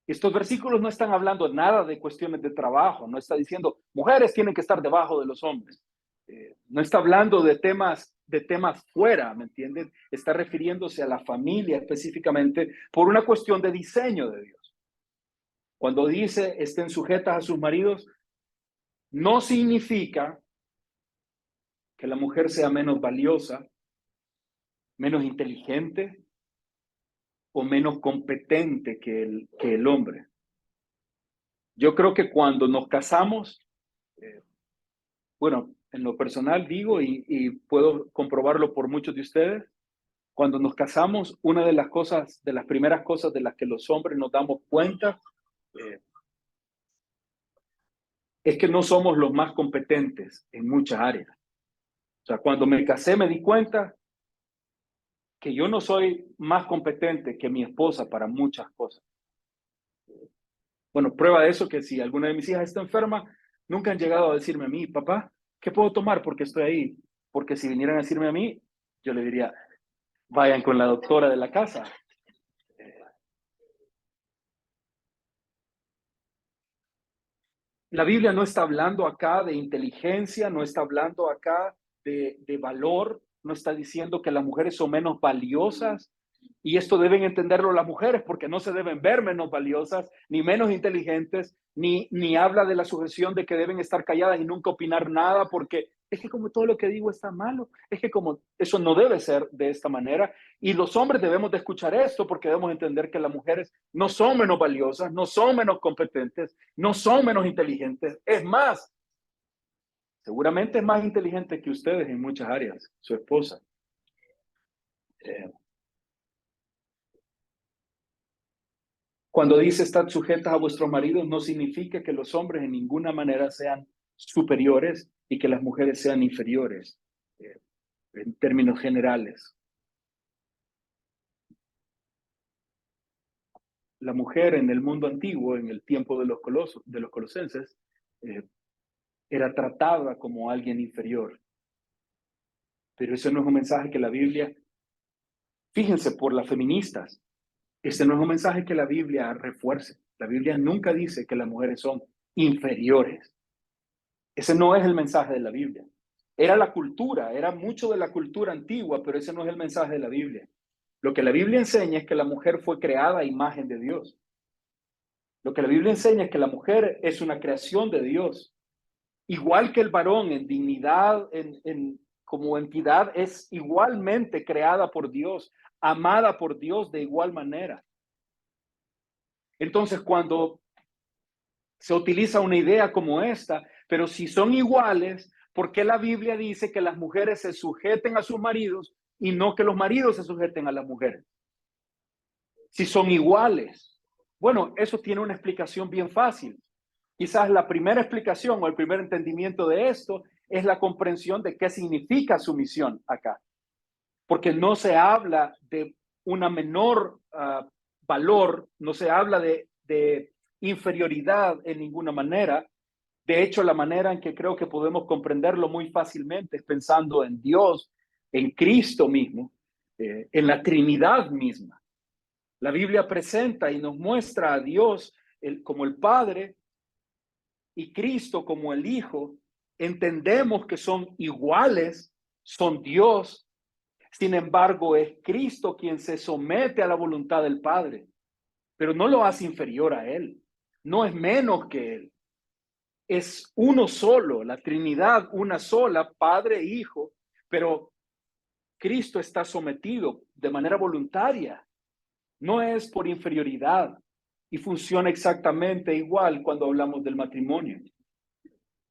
Estos versículos no están hablando nada de cuestiones de trabajo, no está diciendo mujeres tienen que estar debajo de los hombres. No está hablando de temas fuera, ¿me entienden? Está refiriéndose a la familia específicamente por una cuestión de diseño de Dios. Cuando dice estén sujetas a sus maridos, no significa que la mujer sea menos valiosa, menos inteligente o menos competente que el hombre. Yo creo que cuando nos casamos, bueno, en lo personal digo y puedo comprobarlo por muchos de ustedes, cuando nos casamos, una de las cosas, de las primeras cosas de las que los hombres nos damos cuenta, eh, es que no somos los más competentes en muchas áreas. O sea, cuando me casé me di cuenta que yo no soy más competente que mi esposa para muchas cosas. Bueno, prueba de eso que si alguna de mis hijas está enferma, nunca han llegado a decirme a mí, papá, ¿qué puedo tomar porque estoy ahí? Porque si vinieran a decirme a mí, yo le diría, vayan con la doctora de la casa. La Biblia no está hablando acá de inteligencia, no está hablando acá de valor, no está diciendo que las mujeres son menos valiosas. Y esto deben entenderlo las mujeres porque no se deben ver menos valiosas, ni menos inteligentes, ni habla de la sujeción de que deben estar calladas y nunca opinar nada porque es que como todo lo que digo está malo, es que como eso no debe ser de esta manera. Y los hombres debemos de escuchar esto porque debemos entender que las mujeres no son menos valiosas, no son menos competentes, no son menos inteligentes. Es más, seguramente es más inteligente que ustedes en muchas áreas, su esposa. Eh, Cuando dice estar sujetas a vuestros maridos, no significa que los hombres en ninguna manera sean superiores y que las mujeres sean inferiores, eh, en términos generales. La mujer en el mundo antiguo, en el tiempo de los colosenses, eh, era tratada como alguien inferior. Pero ese no es un mensaje que la Biblia, fíjense por las feministas, ese no es un mensaje que la Biblia refuerce. La Biblia nunca dice que las mujeres son inferiores. Ese no es el mensaje de la Biblia. Era la cultura, era mucho de la cultura antigua, pero ese no es el mensaje de la Biblia. Lo que la Biblia enseña es que la mujer fue creada a imagen de Dios. Lo que la Biblia enseña es que la mujer es una creación de Dios. Igual que el varón en dignidad, como entidad, es igualmente creada por Dios, amada por Dios de igual manera. Entonces, cuando se utiliza una idea como esta, pero si son iguales, ¿por qué la Biblia dice que las mujeres se sujeten a sus maridos y no que los maridos se sujeten a las mujeres? Si son iguales. Bueno, eso tiene una explicación bien fácil. Quizás la primera explicación o el primer entendimiento de esto es la comprensión de qué significa sumisión acá. Porque no se habla de una menor valor, no se habla de inferioridad en ninguna manera. De hecho, la manera en que creo que podemos comprenderlo muy fácilmente es pensando en Dios, en Cristo mismo, en la Trinidad misma. La Biblia presenta y nos muestra a Dios como el Padre y Cristo como el Hijo. Entendemos que son iguales, son Dios. Sin embargo, es Cristo quien se somete a la voluntad del Padre, pero no lo hace inferior a Él, no es menos que Él. es uno solo, la Trinidad una sola, Padre e Hijo, pero Cristo está sometido de manera voluntaria, no es por inferioridad y funciona exactamente igual cuando hablamos del matrimonio.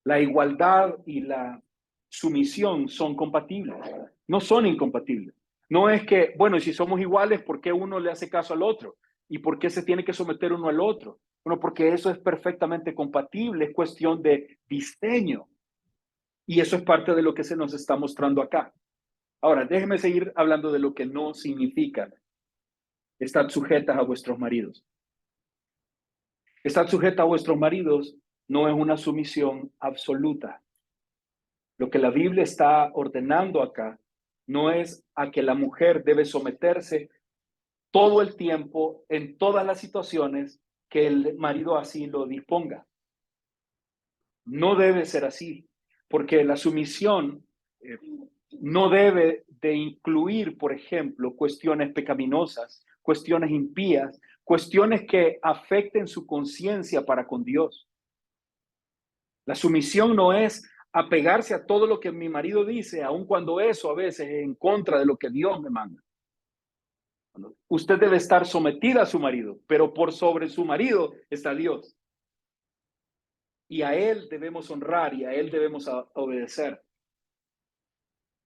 La igualdad y la sumisión son compatibles, no son incompatibles. No es que, bueno, si somos iguales, ¿por qué uno le hace caso al otro? ¿Y por qué se tiene que someter uno al otro? Bueno, porque eso es perfectamente compatible, es cuestión de diseño. Y eso es parte de lo que se nos está mostrando acá. Ahora, déjenme seguir hablando de lo que no significa estar sujetas a vuestros maridos. Estar sujeta a vuestros maridos no es una sumisión absoluta. Lo que la Biblia está ordenando acá no es a que la mujer debe someterse todo el tiempo en todas las situaciones que el marido así lo disponga. No debe ser así, porque la sumisión no debe de incluir, por ejemplo, cuestiones pecaminosas, cuestiones impías, cuestiones que afecten su conciencia para con Dios. La sumisión no es apegarse a todo lo que mi marido dice, aun cuando eso a veces es en contra de lo que Dios me manda. Usted debe estar sometida a su marido, pero por sobre su marido está Dios. Y a él debemos honrar y a él debemos obedecer.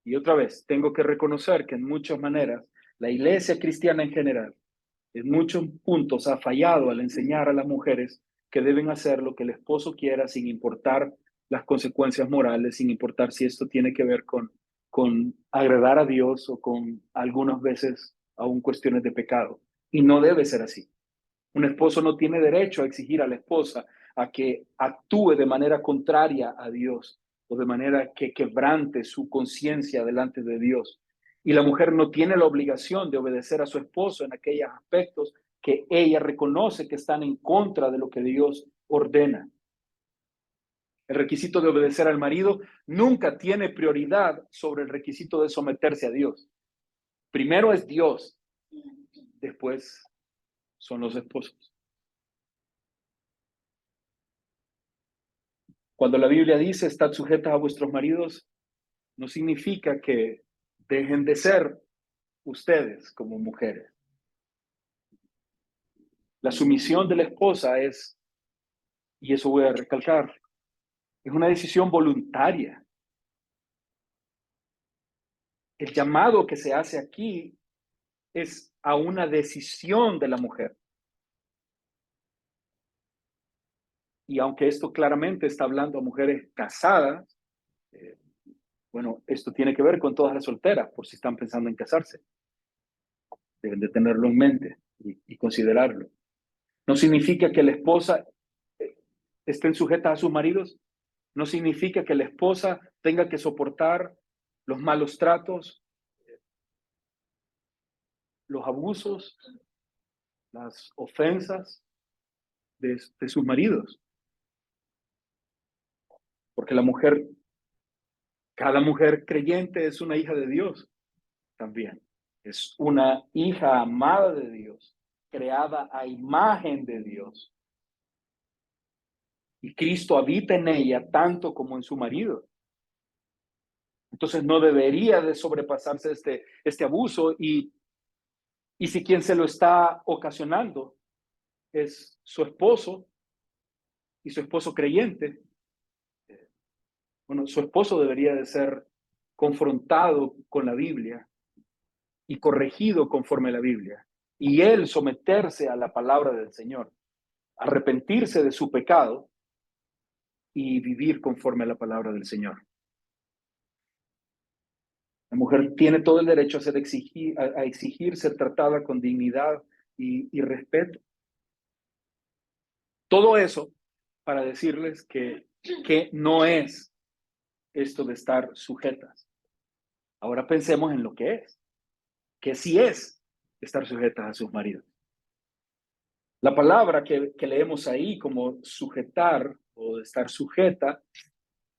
Y otra vez, tengo que reconocer que en muchas maneras la iglesia cristiana en general, en muchos puntos ha fallado al enseñar a las mujeres que deben hacer lo que el esposo quiera sin importar las consecuencias morales, sin importar si esto tiene que ver con agradar a Dios o con algunas veces aún cuestiones de pecado. Y no debe ser así. Un esposo no tiene derecho a exigir a la esposa a que actúe de manera contraria a Dios o de manera que quebrante su conciencia delante de Dios. Y la mujer no tiene la obligación de obedecer a su esposo en aquellos aspectos que ella reconoce que están en contra de lo que Dios ordena. El requisito de obedecer al marido nunca tiene prioridad sobre el requisito de someterse a Dios. Primero es Dios, después son los esposos. Cuando la Biblia dice, estad sujetas a vuestros maridos, no significa que dejen de ser ustedes como mujeres. La sumisión de la esposa es, y eso voy a recalcar, es una decisión voluntaria. El llamado que se hace aquí es a una decisión de la mujer. Y aunque esto claramente está hablando a mujeres casadas, bueno, esto tiene que ver con todas las solteras, por si están pensando en casarse. Deben de tenerlo en mente y considerarlo. No significa que la esposa estén sujetas a sus maridos. No significa que la esposa tenga que soportar los malos tratos, los abusos, las ofensas de sus maridos. Porque la mujer, cada mujer creyente es una hija de Dios también. Es una hija amada de Dios, creada a imagen de Dios. Y Cristo habita en ella tanto como en su marido. Entonces no debería de sobrepasarse este abuso y si quien se lo está ocasionando es su esposo y su esposo creyente, bueno, su esposo debería de ser confrontado con la Biblia y corregido conforme a la Biblia. Y él someterse a la palabra del Señor, arrepentirse de su pecado y vivir conforme a la palabra del Señor. La mujer tiene todo el derecho a exigir ser tratada con dignidad y respeto. Todo eso para decirles que no es esto de estar sujetas. Ahora pensemos en lo que sí es estar sujetas a sus maridos. La palabra que leemos ahí como sujetar o estar sujeta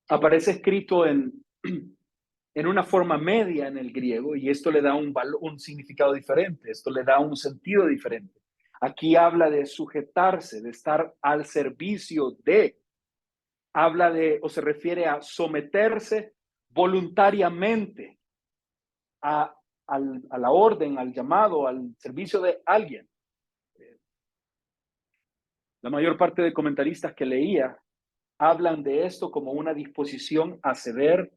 aparece escrito en una forma media en el griego y esto le da un significado diferente, esto le da un sentido diferente. Aquí habla de sujetarse, de estar al servicio de. habla de o se refiere a someterse voluntariamente a la orden, al llamado, al servicio de alguien. La mayor parte de comentaristas que leía hablan de esto como una disposición a ceder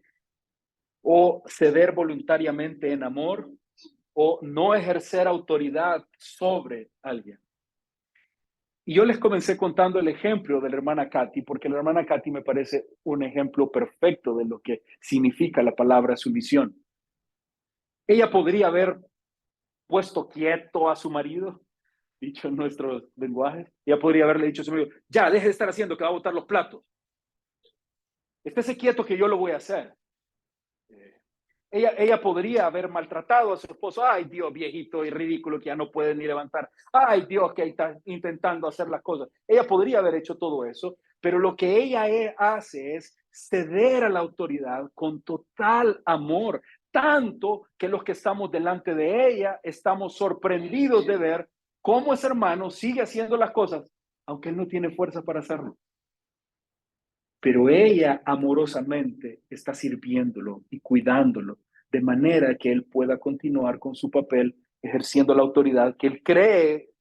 o ceder voluntariamente en amor o no ejercer autoridad sobre alguien. Y yo les comencé contando el ejemplo de la hermana Katy, porque la hermana Katy me parece un ejemplo perfecto de lo que significa la palabra sumisión. Ella podría haber puesto quieto a su marido, dicho en nuestros lenguajes. Ella podría haberle dicho a su marido, ya, deje de estar haciendo que va a botar los platos. Estése quieto que yo lo voy a hacer. Ella podría haber maltratado a su esposo. Ay, Dios, viejito y ridículo que ya no puede ni levantar. Ay, Dios, que está intentando hacer las cosas. Ella podría haber hecho todo eso, pero lo que ella hace es ceder a la autoridad con total amor, tanto que los que estamos delante de ella estamos sorprendidos de ver cómo ese hermano sigue haciendo las cosas, aunque él no tiene fuerza para hacerlo. Pero ella amorosamente está sirviéndolo y cuidándolo de manera que él pueda continuar con su papel ejerciendo la autoridad que él cree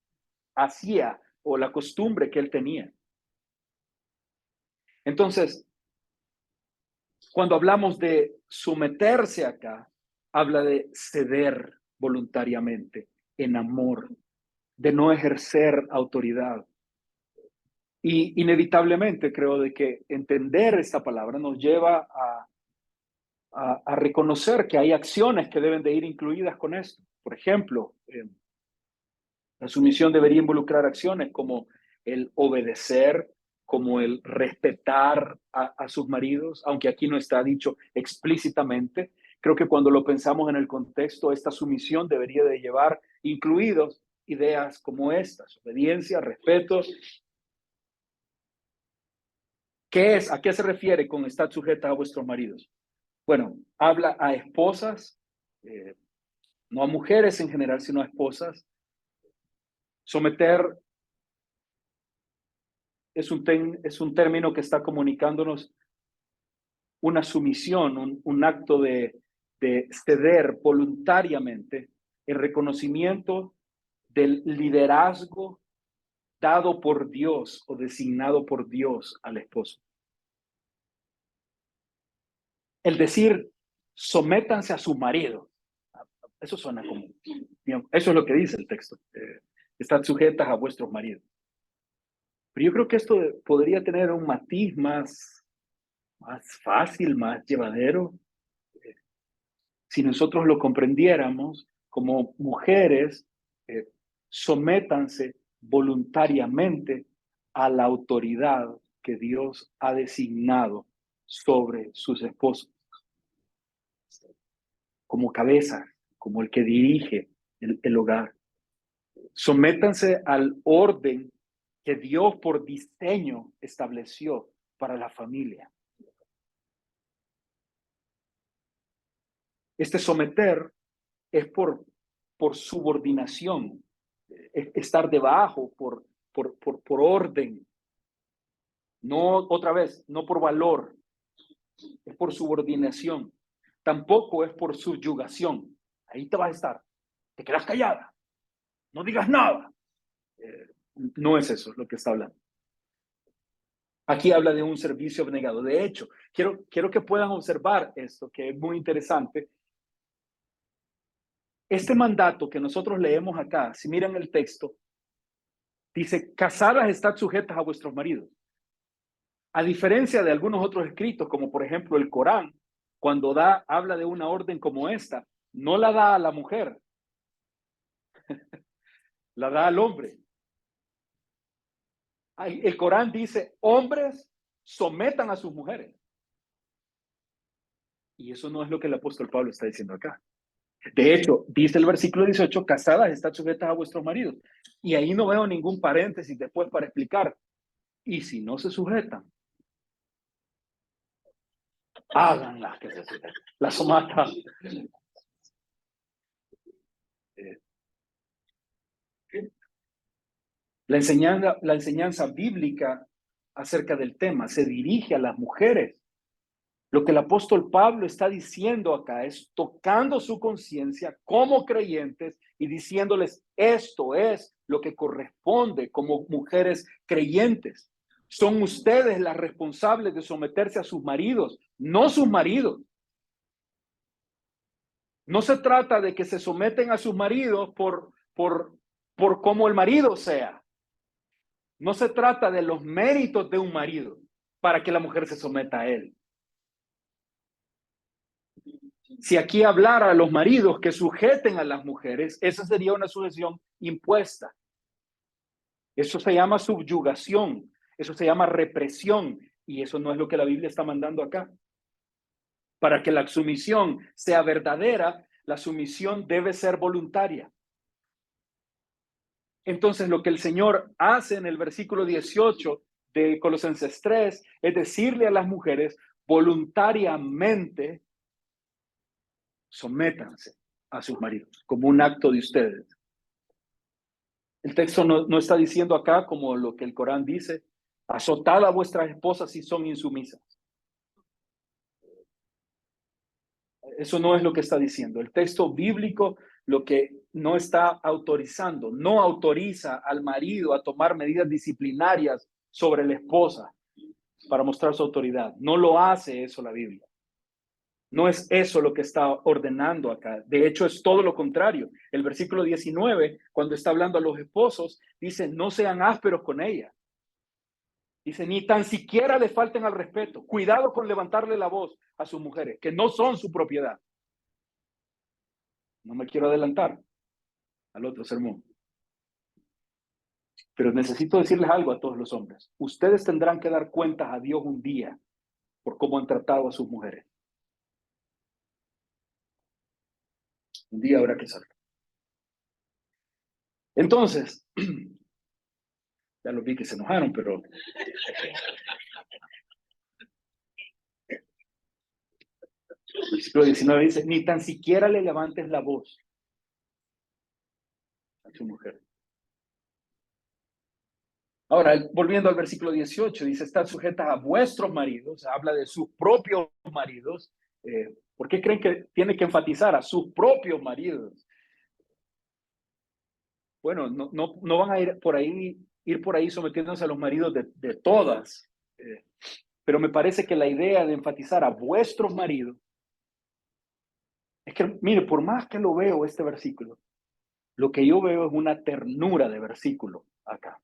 hacía o la costumbre que él tenía. Entonces, cuando hablamos de someterse acá, habla de ceder voluntariamente en amor, de no ejercer autoridad. Y inevitablemente creo de que entender esta palabra nos lleva a reconocer que hay acciones que deben de ir incluidas con esto. Por ejemplo, la sumisión debería involucrar acciones como el obedecer, como el respetar a sus maridos, aunque aquí no está dicho explícitamente. Creo que cuando lo pensamos en el contexto, esta sumisión debería de llevar incluidos ideas como estas: obediencia, respeto. ¿Qué es? ¿A qué se refiere con estar sujeta a vuestros maridos? Bueno, habla a esposas, no a mujeres en general, sino a esposas. Someter es un término que está comunicándonos una sumisión, un acto de ceder voluntariamente en reconocimiento del liderazgo dado por Dios o designado por Dios al esposo. El decir, sométanse a su marido, eso suena como, digamos, eso es lo que dice el texto, estad sujetas a vuestros maridos. Pero yo creo que esto podría tener un matiz más fácil, más llevadero, si nosotros lo comprendiéramos como mujeres, sométanse voluntariamente a la autoridad que Dios ha designado sobre sus esposos, como cabeza, como el que dirige el hogar. Sométanse al orden que Dios por diseño estableció para la familia. Este someter es por subordinación, es estar debajo, por orden. No, otra vez, no por valor, es por subordinación. Tampoco es por subyugación. Ahí te vas a estar. Te quedas callada. No digas nada. No es eso lo que está hablando. Aquí habla de un servicio abnegado. De hecho, quiero que puedan observar esto, que es muy interesante. Este mandato que nosotros leemos acá, si miran el texto, dice, casadas estad sujetas a vuestros maridos. A diferencia de algunos otros escritos, como por ejemplo el Corán, cuando habla de una orden como esta, no la da a la mujer, la da al hombre. El Corán dice, hombres sometan a sus mujeres. Y eso no es lo que el apóstol Pablo está diciendo acá. De hecho, dice el versículo 18, casadas estad sujetas a vuestros maridos. Y ahí no veo ningún paréntesis después para explicar. Y si no se sujetan, háganlas que se sujeten. La somata. La enseñanza bíblica acerca del tema, se dirige a las mujeres. Lo que el apóstol Pablo está diciendo acá es tocando su conciencia como creyentes y diciéndoles, esto es lo que corresponde como mujeres creyentes. Son ustedes las responsables de someterse a sus maridos, no sus maridos. No se trata de que se someten a sus maridos por cómo el marido sea. No se trata de los méritos de un marido para que la mujer se someta a él. Si aquí hablara a los maridos que sujeten a las mujeres, esa sería una sujeción impuesta. Eso se llama subyugación, eso se llama represión, y eso no es lo que la Biblia está mandando acá. Para que la sumisión sea verdadera, la sumisión debe ser voluntaria. Entonces, lo que el Señor hace en el versículo 18 de Colosenses 3 es decirle a las mujeres voluntariamente sométanse a sus maridos como un acto de ustedes. El texto no está diciendo acá como lo que el Corán dice, azotad a vuestras esposas si son insumisas. Eso no es lo que está diciendo. El texto bíblico lo que no está autorizando, no autoriza al marido a tomar medidas disciplinarias sobre la esposa para mostrar su autoridad. No lo hace eso la Biblia. No es eso lo que está ordenando acá. De hecho, es todo lo contrario. El versículo 19, cuando está hablando a los esposos, dice, no sean ásperos con ella. Dice, ni tan siquiera le falten al respeto. Cuidado con levantarle la voz a sus mujeres, que no son su propiedad. No me quiero adelantar al otro sermón. Pero necesito decirles algo a todos los hombres. Ustedes tendrán que dar cuentas a Dios un día por cómo han tratado a sus mujeres. Un día habrá que hacerlo. Entonces, ya los vi que se enojaron, pero el versículo 19 dice, ni tan siquiera le levantes la voz a tu mujer. Ahora, volviendo al versículo 18, dice, están sujetas a vuestros maridos, habla de sus propios maridos. ¿Por qué creen que tiene que enfatizar a sus propios maridos? Bueno, no van a ir por ahí sometiéndose a los maridos de todas. Pero me parece que la idea de enfatizar a vuestros maridos es que, mire, por más que lo veo este versículo, lo que yo veo es una ternura de versículo acá.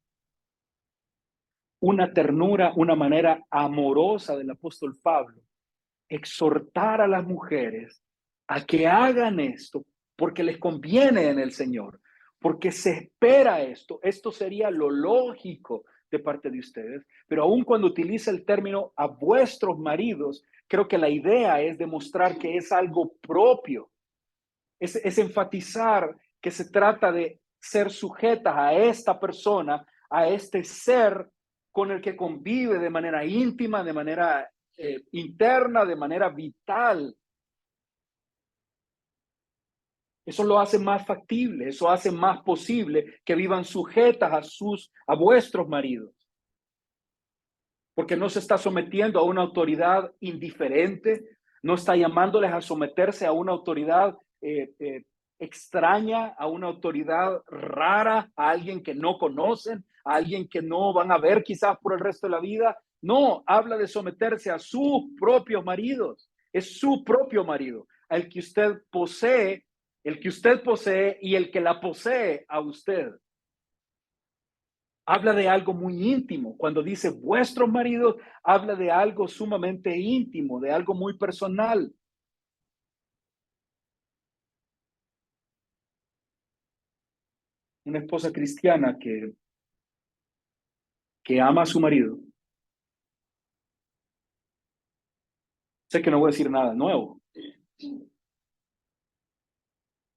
Una ternura, una manera amorosa del apóstol Pablo, exhortar a las mujeres a que hagan esto porque les conviene en el Señor, porque se espera esto. Esto sería lo lógico de parte de ustedes, pero aun cuando utiliza el término a vuestros maridos, creo que la idea es demostrar que es algo propio, es enfatizar que se trata de ser sujetas a esta persona, a este ser con el que convive de manera íntima, de manera interna, de manera vital. Eso lo hace más factible, eso hace más posible que vivan sujetas a vuestros maridos. Porque no se está sometiendo a una autoridad indiferente, no está llamándoles a someterse a una autoridad extraña, a una autoridad rara, a alguien que no conocen, a alguien que no van a ver quizás por el resto de la vida. No, habla de someterse a sus propios maridos. Es su propio marido, el que usted posee y el que la posee a usted. Habla de algo muy íntimo. Cuando dice vuestros maridos, habla de algo sumamente íntimo, de algo muy personal. Una esposa cristiana que ama a su marido. Sé que no voy a decir nada nuevo,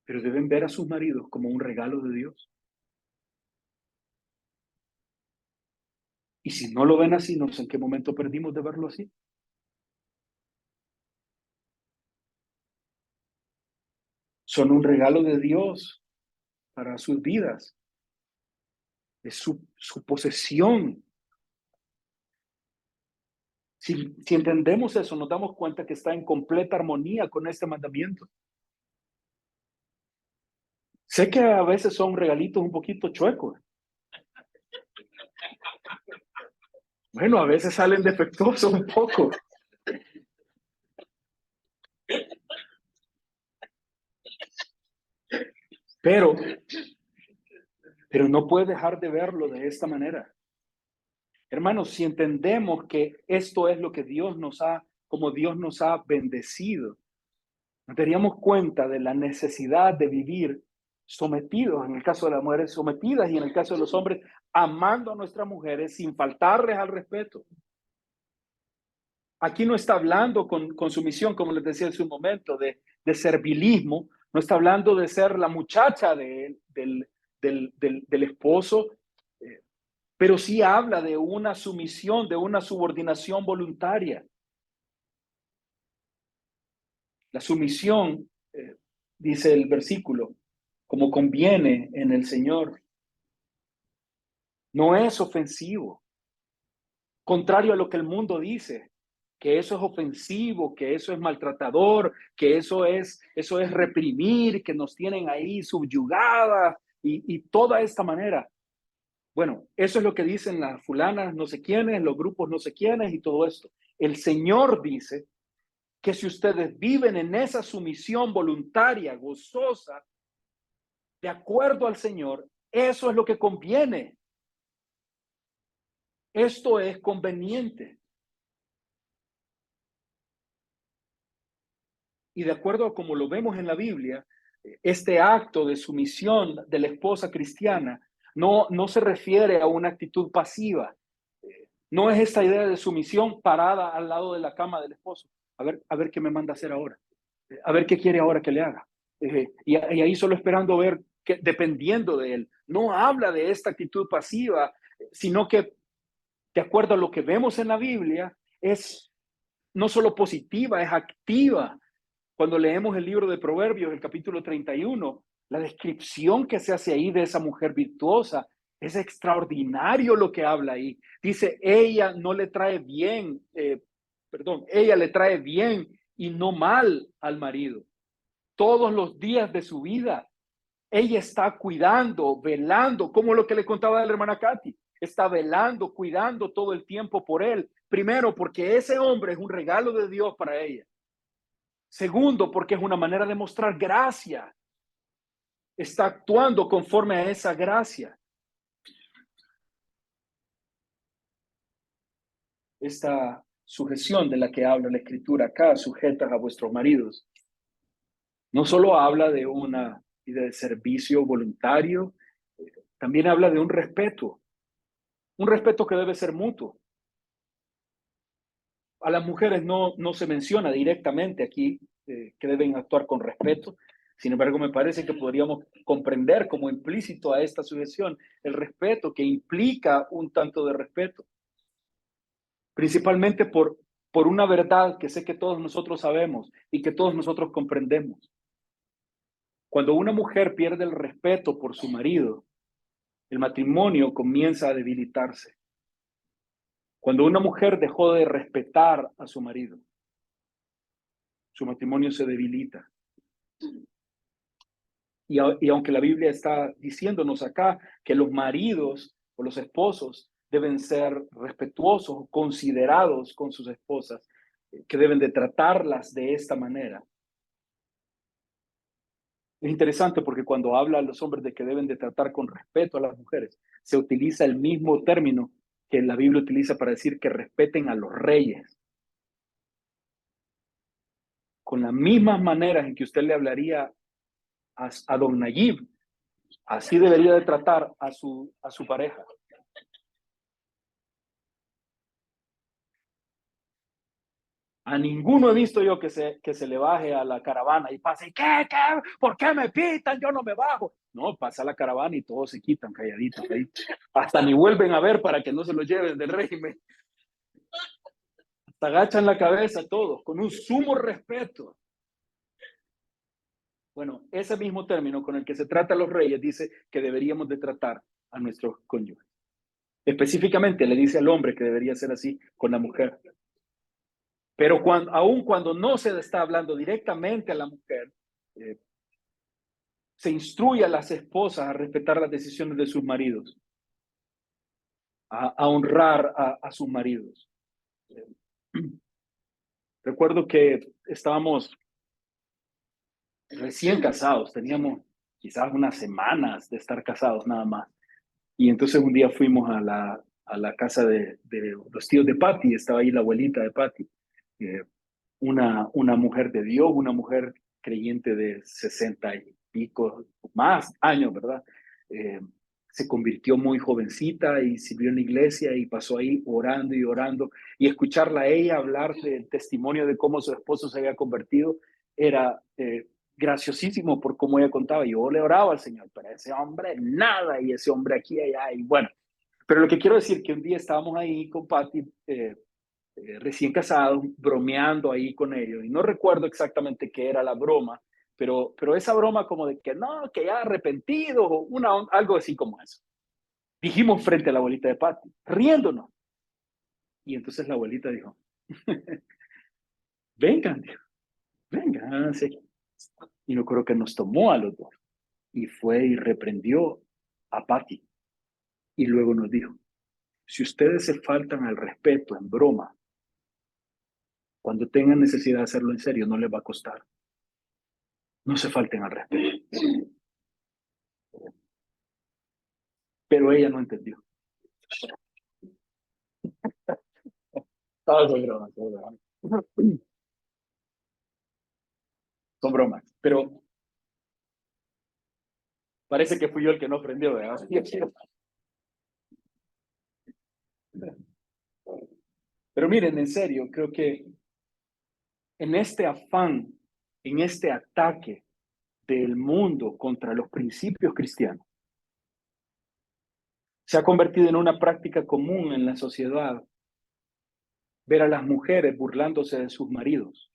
pero deben ver a sus maridos como un regalo de Dios. Y si no lo ven así, no sé en qué momento perdimos de verlo así. Son un regalo de Dios para sus vidas. Es su posesión. Si entendemos eso, nos damos cuenta que está en completa armonía con este mandamiento. Sé que a veces son regalitos un poquito chuecos. Bueno, a veces salen defectuosos un poco. Pero no puede dejar de verlo de esta manera. Hermanos, si entendemos que esto es lo que como Dios nos ha bendecido, nos daríamos cuenta de la necesidad de vivir sometidos, en el caso de las mujeres sometidas y en el caso de los hombres, amando a nuestras mujeres sin faltarles al respeto. Aquí no está hablando con sumisión, como les decía hace un momento, de servilismo, no está hablando de ser la muchacha del esposo, pero sí habla de una sumisión, de una subordinación voluntaria. La sumisión, dice el versículo, como conviene en el Señor, no es ofensivo, contrario a lo que el mundo dice, que eso es ofensivo, que eso es maltratador, que eso es reprimir, que nos tienen ahí subyugadas y toda esta manera. Bueno, eso es lo que dicen las fulanas no sé quiénes, los grupos no sé quiénes y todo esto. El Señor dice que si ustedes viven en esa sumisión voluntaria, gozosa, de acuerdo al Señor, eso es lo que conviene. Esto es conveniente. Y de acuerdo a como lo vemos en la Biblia, este acto de sumisión de la esposa cristiana no se refiere a una actitud pasiva. No es esta idea de sumisión parada al lado de la cama del esposo. A ver qué me manda a hacer ahora. A ver qué quiere ahora que le haga. Y ahí solo esperando ver, que, dependiendo de él. No habla de esta actitud pasiva, sino que, de acuerdo a lo que vemos en la Biblia, es no solo positiva, es activa. Cuando leemos el libro de Proverbios, el capítulo 31, la descripción que se hace ahí de esa mujer virtuosa es extraordinario lo que habla ahí. Dice, ella no le trae bien, ella le trae bien y no mal al marido. Todos los días de su vida, ella está cuidando, velando, como lo que le contaba de la hermana Katy. Está velando, cuidando todo el tiempo por él. Primero, porque ese hombre es un regalo de Dios para ella. Segundo, porque es una manera de mostrar gracia. Está actuando conforme a esa gracia. Esta sujeción de la que habla la Escritura acá, sujetas a vuestros maridos, no solo habla de una vida de servicio voluntario, también habla de un respeto que debe ser mutuo. A las mujeres no se menciona directamente aquí que deben actuar con respeto. Sin embargo, me parece que podríamos comprender como implícito a esta sujeción el respeto que implica un tanto de respeto, principalmente por una verdad que sé que todos nosotros sabemos y que todos nosotros comprendemos. Cuando una mujer pierde el respeto por su marido, el matrimonio comienza a debilitarse. Cuando una mujer dejó de respetar a su marido, su matrimonio se debilita. Y aunque la Biblia está diciéndonos acá que los maridos o los esposos deben ser respetuosos, considerados con sus esposas, que deben de tratarlas de esta manera. Es interesante porque cuando habla a los hombres de que deben de tratar con respeto a las mujeres, se utiliza el mismo término que la Biblia utiliza para decir que respeten a los reyes. Con las mismas maneras en que usted le hablaría a don Nayib, así debería de tratar a su pareja. A ninguno he visto yo que se le baje a la caravana y pase, ¿qué? ¿Por qué me pitan? Yo no me bajo. No, pasa la caravana y todos se quitan calladitos ahí. Hasta ni vuelven a ver para que no se lo lleven del régimen. Hasta agachan la cabeza todos, con un sumo respeto. Bueno, ese mismo término con el que se trata a los reyes dice que deberíamos de tratar a nuestros cónyuges. Específicamente le dice al hombre que debería ser así con la mujer. Pero aun cuando no se está hablando directamente a la mujer, se instruye a las esposas a respetar las decisiones de sus maridos, a honrar a sus maridos. Recuerdo que estábamos recién casados, teníamos quizás unas semanas de estar casados nada más. Y entonces un día fuimos a la casa de los tíos de Patty, estaba ahí la abuelita de Patty, una mujer de Dios, una mujer creyente de 60 y pico, más años, ¿verdad? Se convirtió muy jovencita y sirvió en la iglesia y pasó ahí orando y orando. Y escucharla a ella hablar del testimonio de cómo su esposo se había convertido era graciosísimo por cómo ella contaba. Yo le oraba al Señor, pero ese hombre nada, y ese hombre aquí y allá. Y bueno, pero lo que quiero decir que un día estábamos ahí con Patty, recién casados, bromeando ahí con ellos. Y no recuerdo exactamente qué era la broma, pero esa broma como de que no, que ya arrepentido, algo así como eso. Dijimos frente a la abuelita de Patty, riéndonos. Y entonces la abuelita dijo, vengan, dijo, vengan. Sí. Y no creo que nos tomó a los dos. Y fue y reprendió a Patty. Y luego nos dijo, si ustedes se faltan al respeto en broma, cuando tengan necesidad de hacerlo en serio, no les va a costar. No se falten al respeto. Pero ella no entendió. Son bromas, son bromas. Son bromas, pero parece que fui yo el que no aprendió, ¿verdad? Pero miren, en serio, creo que en este afán, en este ataque del mundo contra los principios cristianos, se ha convertido en una práctica común en la sociedad ver a las mujeres burlándose de sus maridos.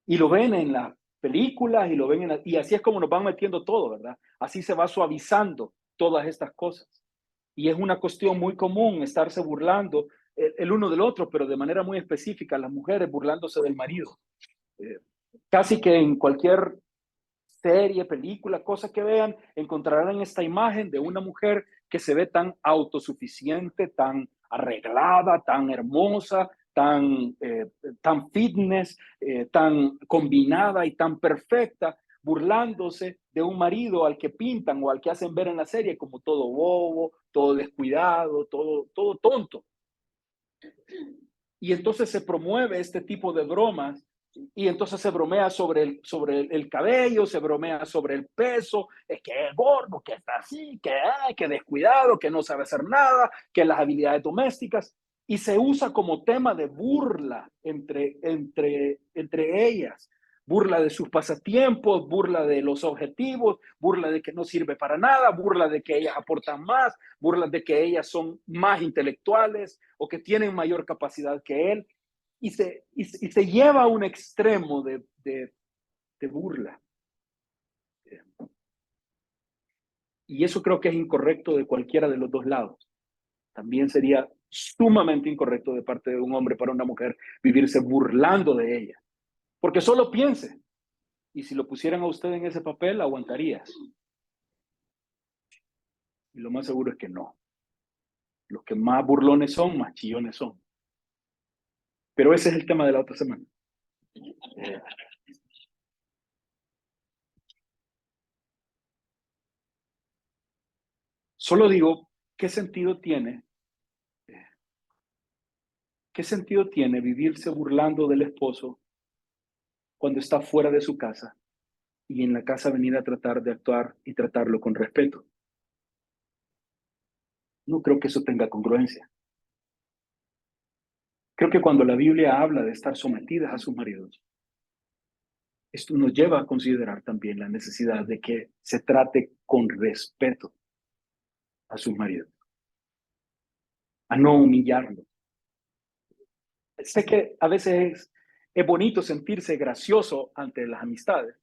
Y lo ven en las películas y lo ven y así es como nos van metiendo todo, ¿verdad? Así se va suavizando todas estas cosas. Y es una cuestión muy común estarse burlando el uno del otro, pero de manera muy específica, las mujeres burlándose del marido. Eh, Casi que en cualquier serie, película, cosa que vean, encontrarán esta imagen de una mujer que se ve tan autosuficiente, tan arreglada, tan hermosa, tan fitness, tan combinada y tan perfecta, burlándose de un marido al que pintan o al que hacen ver en la serie como todo bobo, todo descuidado, todo tonto. Y entonces se promueve este tipo de bromas y entonces se bromea sobre el cabello, se bromea sobre el peso, es que es gordo, que está así, que descuidado, que no sabe hacer nada, que las habilidades domésticas, y se usa como tema de burla entre ellas. Burla de sus pasatiempos, burla de los objetivos, burla de que no sirve para nada, burla de que ellas aportan más, burla de que ellas son más intelectuales o que tienen mayor capacidad que él. Y se lleva a un extremo de burla. Y eso creo que es incorrecto de cualquiera de los dos lados. También sería sumamente incorrecto de parte de un hombre para una mujer vivirse burlando de ella. Porque solo piense, y si lo pusieran a usted en ese papel, aguantaría. Y lo más seguro es que no. Los que más burlones son, más chillones son. Pero ese es el tema de la otra semana. Solo digo, ¿qué sentido tiene? ¿Qué sentido tiene vivirse burlando del esposo cuando está fuera de su casa y en la casa venir a tratar de actuar y tratarlo con respeto? No creo que eso tenga congruencia. Creo que cuando la Biblia habla de estar sometidas a sus maridos, esto nos lleva a considerar también la necesidad de que se trate con respeto a sus maridos, a no humillarlos. Sé que a veces es bonito sentirse gracioso ante las amistades.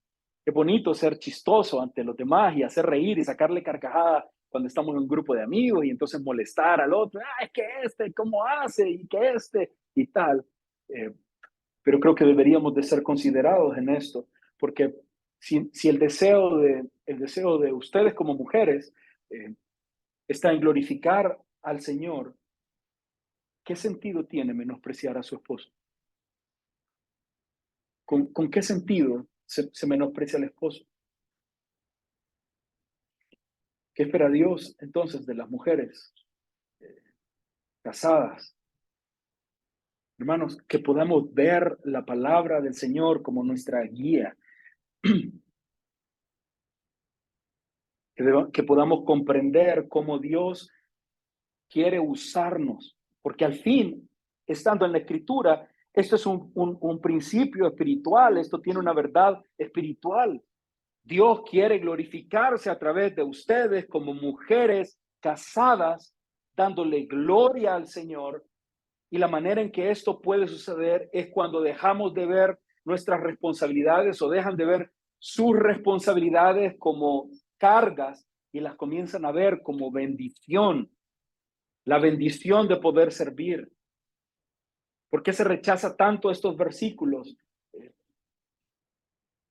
Es bonito ser chistoso ante los demás y hacer reír y sacarle carcajada cuando estamos en un grupo de amigos y entonces molestar al otro. Es que ¿cómo hace? Y que y tal. Eh, pero creo que deberíamos de ser considerados en esto, porque si el deseo de ustedes como mujeres está en glorificar al Señor, ¿qué sentido tiene menospreciar a su esposo? ¿Con qué sentido se menosprecia al esposo? ¿Qué espera Dios entonces de las mujeres casadas? Hermanos, que podamos ver la palabra del Señor como nuestra guía, que podamos comprender cómo Dios quiere usarnos, porque al fin, estando en la Escritura, esto es un principio espiritual, esto tiene una verdad espiritual. Dios quiere glorificarse a través de ustedes como mujeres casadas, dándole gloria al Señor. Y la manera en que esto puede suceder es cuando dejamos de ver nuestras responsabilidades o dejan de ver sus responsabilidades como cargas y las comienzan a ver como bendición, la bendición de poder servir. ¿Por qué se rechaza tanto estos versículos?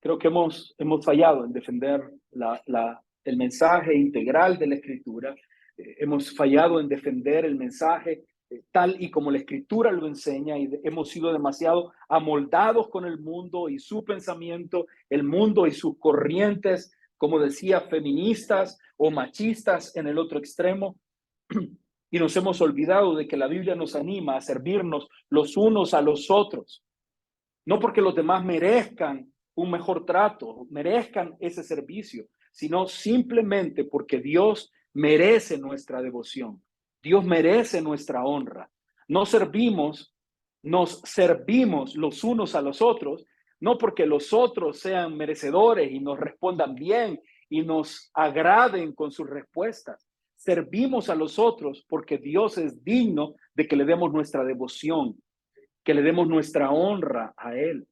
Creo que hemos fallado en defender el mensaje integral de la Escritura. Hemos fallado en defender el mensaje tal y como la Escritura lo enseña, y hemos sido demasiado amoldados con el mundo y su pensamiento, el mundo y sus corrientes, como decía, feministas o machistas en el otro extremo. Y nos hemos olvidado de que la Biblia nos anima a servirnos los unos a los otros, no porque los demás merezcan un mejor trato, merezcan ese servicio, sino simplemente porque Dios merece nuestra devoción. Dios merece nuestra honra. Nos servimos los unos a los otros, no porque los otros sean merecedores y nos respondan bien y nos agraden con sus respuestas. Servimos a los otros porque Dios es digno de que le demos nuestra devoción, que le demos nuestra honra a Él.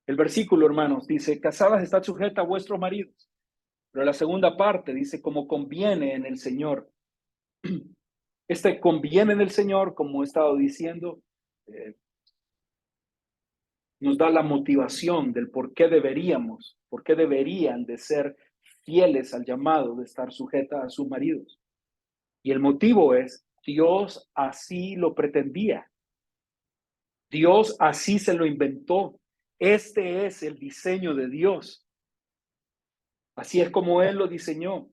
El versículo, hermanos, dice, casadas, estad sujeta a vuestros maridos. Pero la segunda parte dice, como conviene en el Señor. Este conviene en el Señor, como he estado diciendo, nos da la motivación del por qué deberían de ser fieles al llamado de estar sujeta a sus maridos. Y el motivo es, Dios así lo pretendía. Dios así se lo inventó. Este es el diseño de Dios. Así es como Él lo diseñó.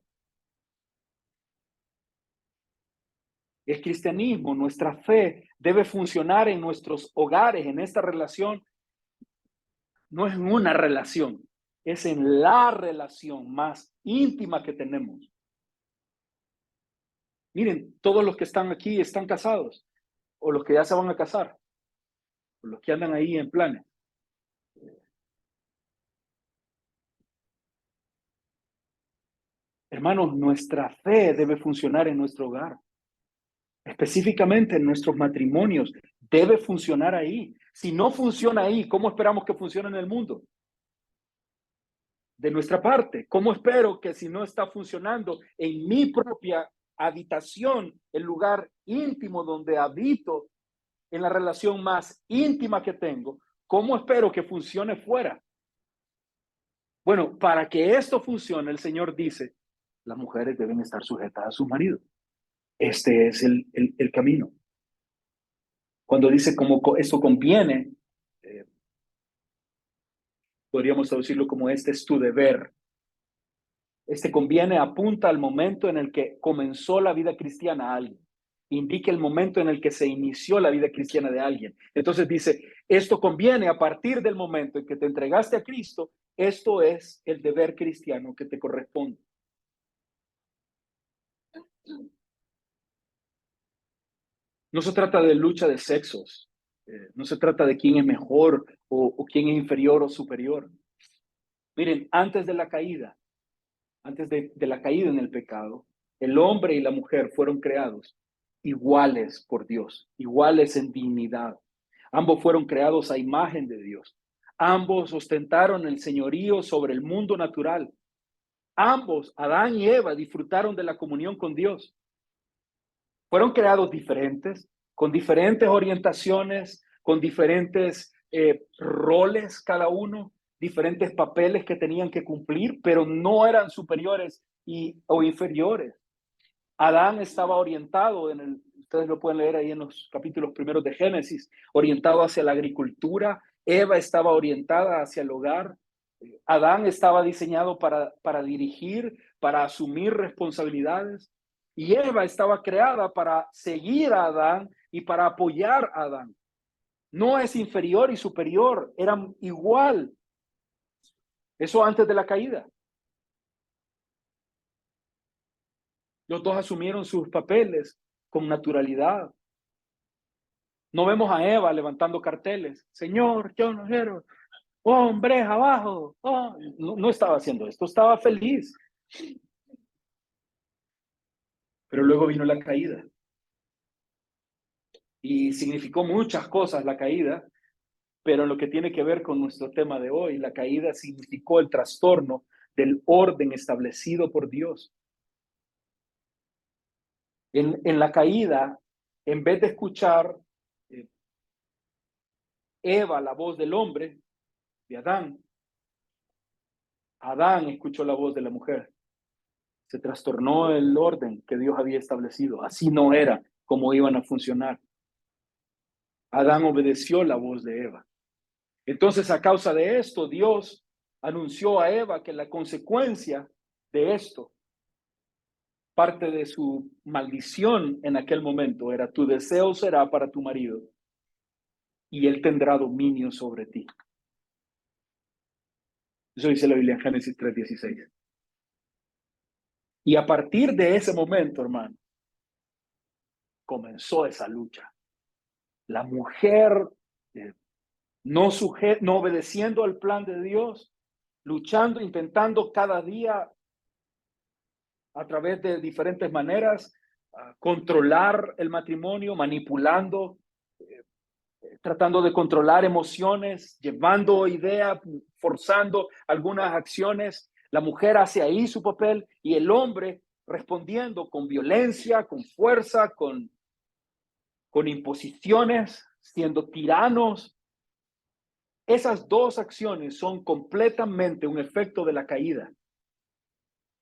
El cristianismo, nuestra fe, debe funcionar en nuestros hogares, en esta relación. No es en una relación, es en la relación más íntima que tenemos. Miren, todos los que están aquí están casados, o los que ya se van a casar, o los que andan ahí en planes. Hermanos, nuestra fe debe funcionar en nuestro hogar, específicamente en nuestros matrimonios. Debe funcionar ahí. Si no funciona ahí, ¿cómo esperamos que funcione en el mundo? De nuestra parte, ¿cómo espero que si no está funcionando en mi propia habitación, el lugar íntimo donde habito, en la relación más íntima que tengo, cómo espero que funcione fuera? Bueno, para que esto funcione, el Señor dice, las mujeres deben estar sujetas a sus maridos. Este es el camino. Cuando dice como esto conviene, eh, podríamos traducirlo como este es tu deber. Este conviene apunta al momento en el que comenzó la vida cristiana a alguien. Indica el momento en el que se inició la vida cristiana de alguien. Entonces dice, esto conviene a partir del momento en que te entregaste a Cristo. Esto es el deber cristiano que te corresponde. No se trata de lucha de sexos. No se trata de quién es mejor o quién es inferior o superior. Miren, antes de la caída en el pecado, el hombre y la mujer fueron creados iguales por Dios, iguales en dignidad. Ambos fueron creados a imagen de Dios. Ambos ostentaron el señorío sobre el mundo natural. Ambos, Adán y Eva, disfrutaron de la comunión con Dios. Fueron creados diferentes, con diferentes orientaciones, con diferentes roles cada uno, diferentes papeles que tenían que cumplir, pero no eran superiores o inferiores. Adán estaba orientado, ustedes lo pueden leer ahí en los capítulos primeros de Génesis, orientado hacia la agricultura. Eva estaba orientada hacia el hogar. Adán estaba diseñado para dirigir, para asumir responsabilidades. Y Eva estaba creada para seguir a Adán y para apoyar a Adán. No es inferior y superior, eran igual. Eso antes de la caída. Los dos asumieron sus papeles con naturalidad. No vemos a Eva levantando carteles. Señor, yo no quiero. Hombres abajo. Oh. No estaba haciendo esto, estaba feliz. Pero luego vino la caída. Y significó muchas cosas la caída, pero en lo que tiene que ver con nuestro tema de hoy, la caída significó el trastorno del orden establecido por Dios. En la caída, en vez de escuchar Eva la voz del hombre, de Adán, Adán escuchó la voz de la mujer. Se trastornó el orden que Dios había establecido. Así no era como iban a funcionar. Adán obedeció la voz de Eva. Entonces, a causa de esto, Dios anunció a Eva que la consecuencia de esto, parte de su maldición en aquel momento, era: tu deseo será para tu marido y él tendrá dominio sobre ti. Eso dice la Biblia en Génesis 3:16. Y a partir de ese momento, hermano, comenzó esa lucha. La mujer no obedeciendo al plan de Dios, luchando, intentando cada día a través de diferentes maneras controlar el matrimonio, manipulando, tratando de controlar emociones, llevando ideas, forzando algunas acciones. La mujer hace ahí su papel y el hombre respondiendo con violencia, con fuerza, con imposiciones, siendo tiranos. Esas dos acciones son completamente un efecto de la caída.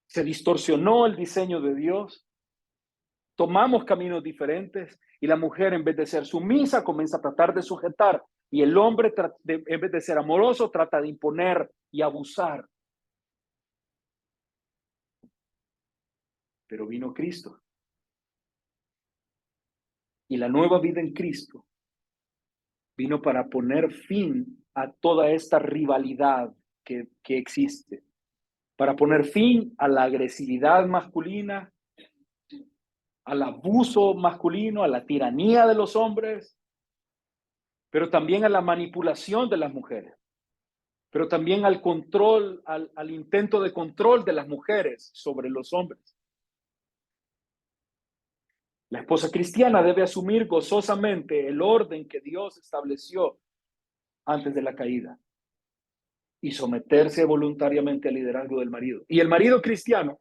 Se distorsionó el diseño de Dios, tomamos caminos diferentes y la mujer, en vez de ser sumisa, comienza a tratar de sujetar, y el hombre, en vez de ser amoroso, trata de imponer y abusar. Pero vino Cristo. Y la nueva vida en Cristo vino para poner fin a toda esta rivalidad que existe, para poner fin a la agresividad masculina, al abuso masculino, a la tiranía de los hombres, pero también a la manipulación de las mujeres, pero también al control, al intento de control de las mujeres sobre los hombres. La esposa cristiana debe asumir gozosamente el orden que Dios estableció antes de la caída y someterse voluntariamente al liderazgo del marido. Y el marido cristiano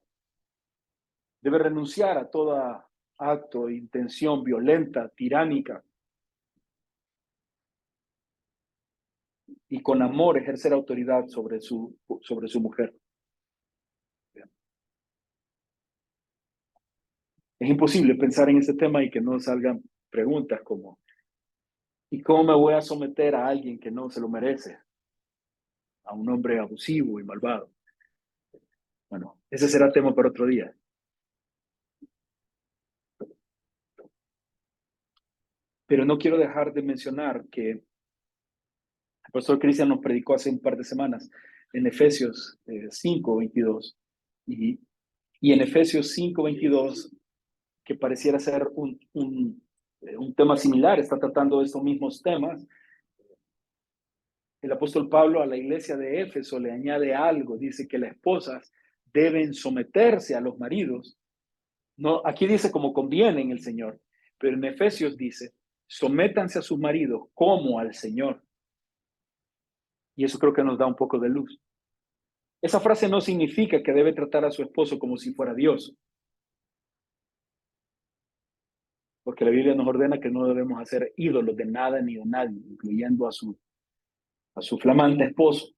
debe renunciar a todo acto, intención violenta, tiránica, y con amor ejercer autoridad sobre su mujer. Es imposible pensar en ese tema y que no salgan preguntas como: ¿y cómo me voy a someter a alguien que no se lo merece? A un hombre abusivo y malvado. Bueno, ese será tema para otro día. Pero no quiero dejar de mencionar que el pastor Cristian nos predicó hace un par de semanas en Efesios 5:22. Y en Efesios 5:22, que pareciera ser un tema similar, está tratando de estos mismos temas. El apóstol Pablo a la iglesia de Éfeso le añade algo, dice que las esposas deben someterse a los maridos. No, aquí dice como conviene en el Señor, pero en Efesios dice: sométanse a sus maridos como al Señor. Y eso creo que nos da un poco de luz. Esa frase no significa que debe tratar a su esposo como si fuera Dios. porque la Biblia nos ordena que no debemos hacer ídolos de nada ni de nadie, incluyendo a su flamante esposo.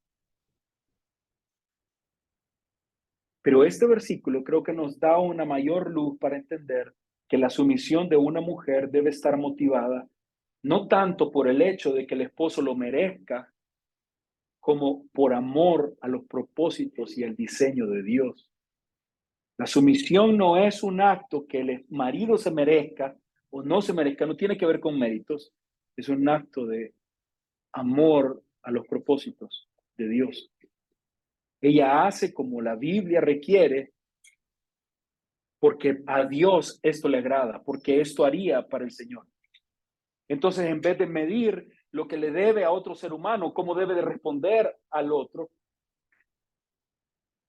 Pero este versículo creo que nos da una mayor luz para entender que la sumisión de una mujer debe estar motivada no tanto por el hecho de que el esposo lo merezca, como por amor a los propósitos y el diseño de Dios. La sumisión no es un acto que el marido se merezca o no se merezca, no tiene que ver con méritos, es un acto de amor a los propósitos de Dios. Ella hace como la Biblia requiere porque a Dios esto le agrada, porque esto haría para el Señor. Entonces, en vez de medir lo que le debe a otro ser humano, cómo debe de responder al otro,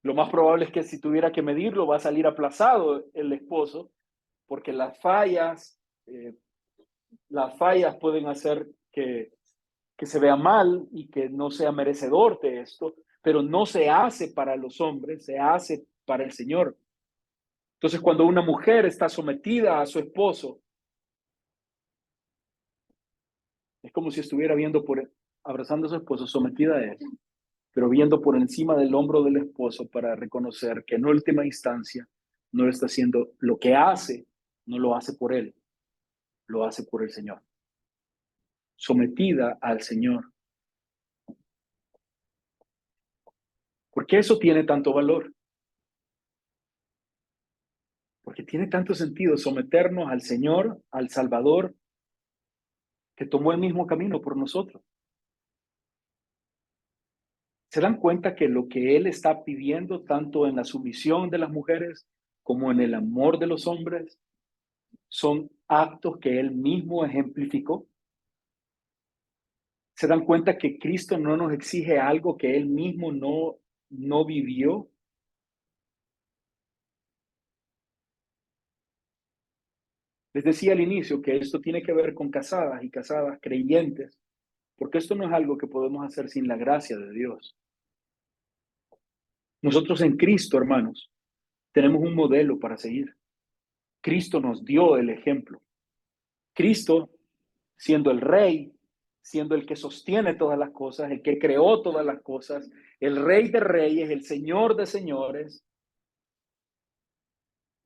lo más probable es que si tuviera que medirlo va a salir aplazado el esposo, porque las fallas pueden hacer que se vea mal y que no sea merecedor de esto, pero no se hace para los hombres, se hace para el Señor. Entonces, cuando una mujer está sometida a su esposo, es como si estuviera abrazando a su esposo, sometida a él, pero viendo por encima del hombro del esposo para reconocer que en última instancia no está haciendo lo que hace, no lo hace por él, lo hace por el Señor. Sometida al Señor. ¿Por qué eso tiene tanto valor? Porque tiene tanto sentido someternos al Señor, al Salvador, que tomó el mismo camino por nosotros. ¿Se dan cuenta que lo que Él está pidiendo, tanto en la sumisión de las mujeres como en el amor de los hombres, son actos que Él mismo ejemplificó? ¿Se dan cuenta que Cristo no nos exige algo que Él mismo no vivió? Les decía al inicio que esto tiene que ver con casadas y casadas creyentes, porque esto no es algo que podemos hacer sin la gracia de Dios. Nosotros en Cristo, hermanos, tenemos un modelo para seguir. Cristo nos dio el ejemplo. Cristo, siendo el Rey, siendo el que sostiene todas las cosas, el que creó todas las cosas, el Rey de Reyes, el Señor de Señores,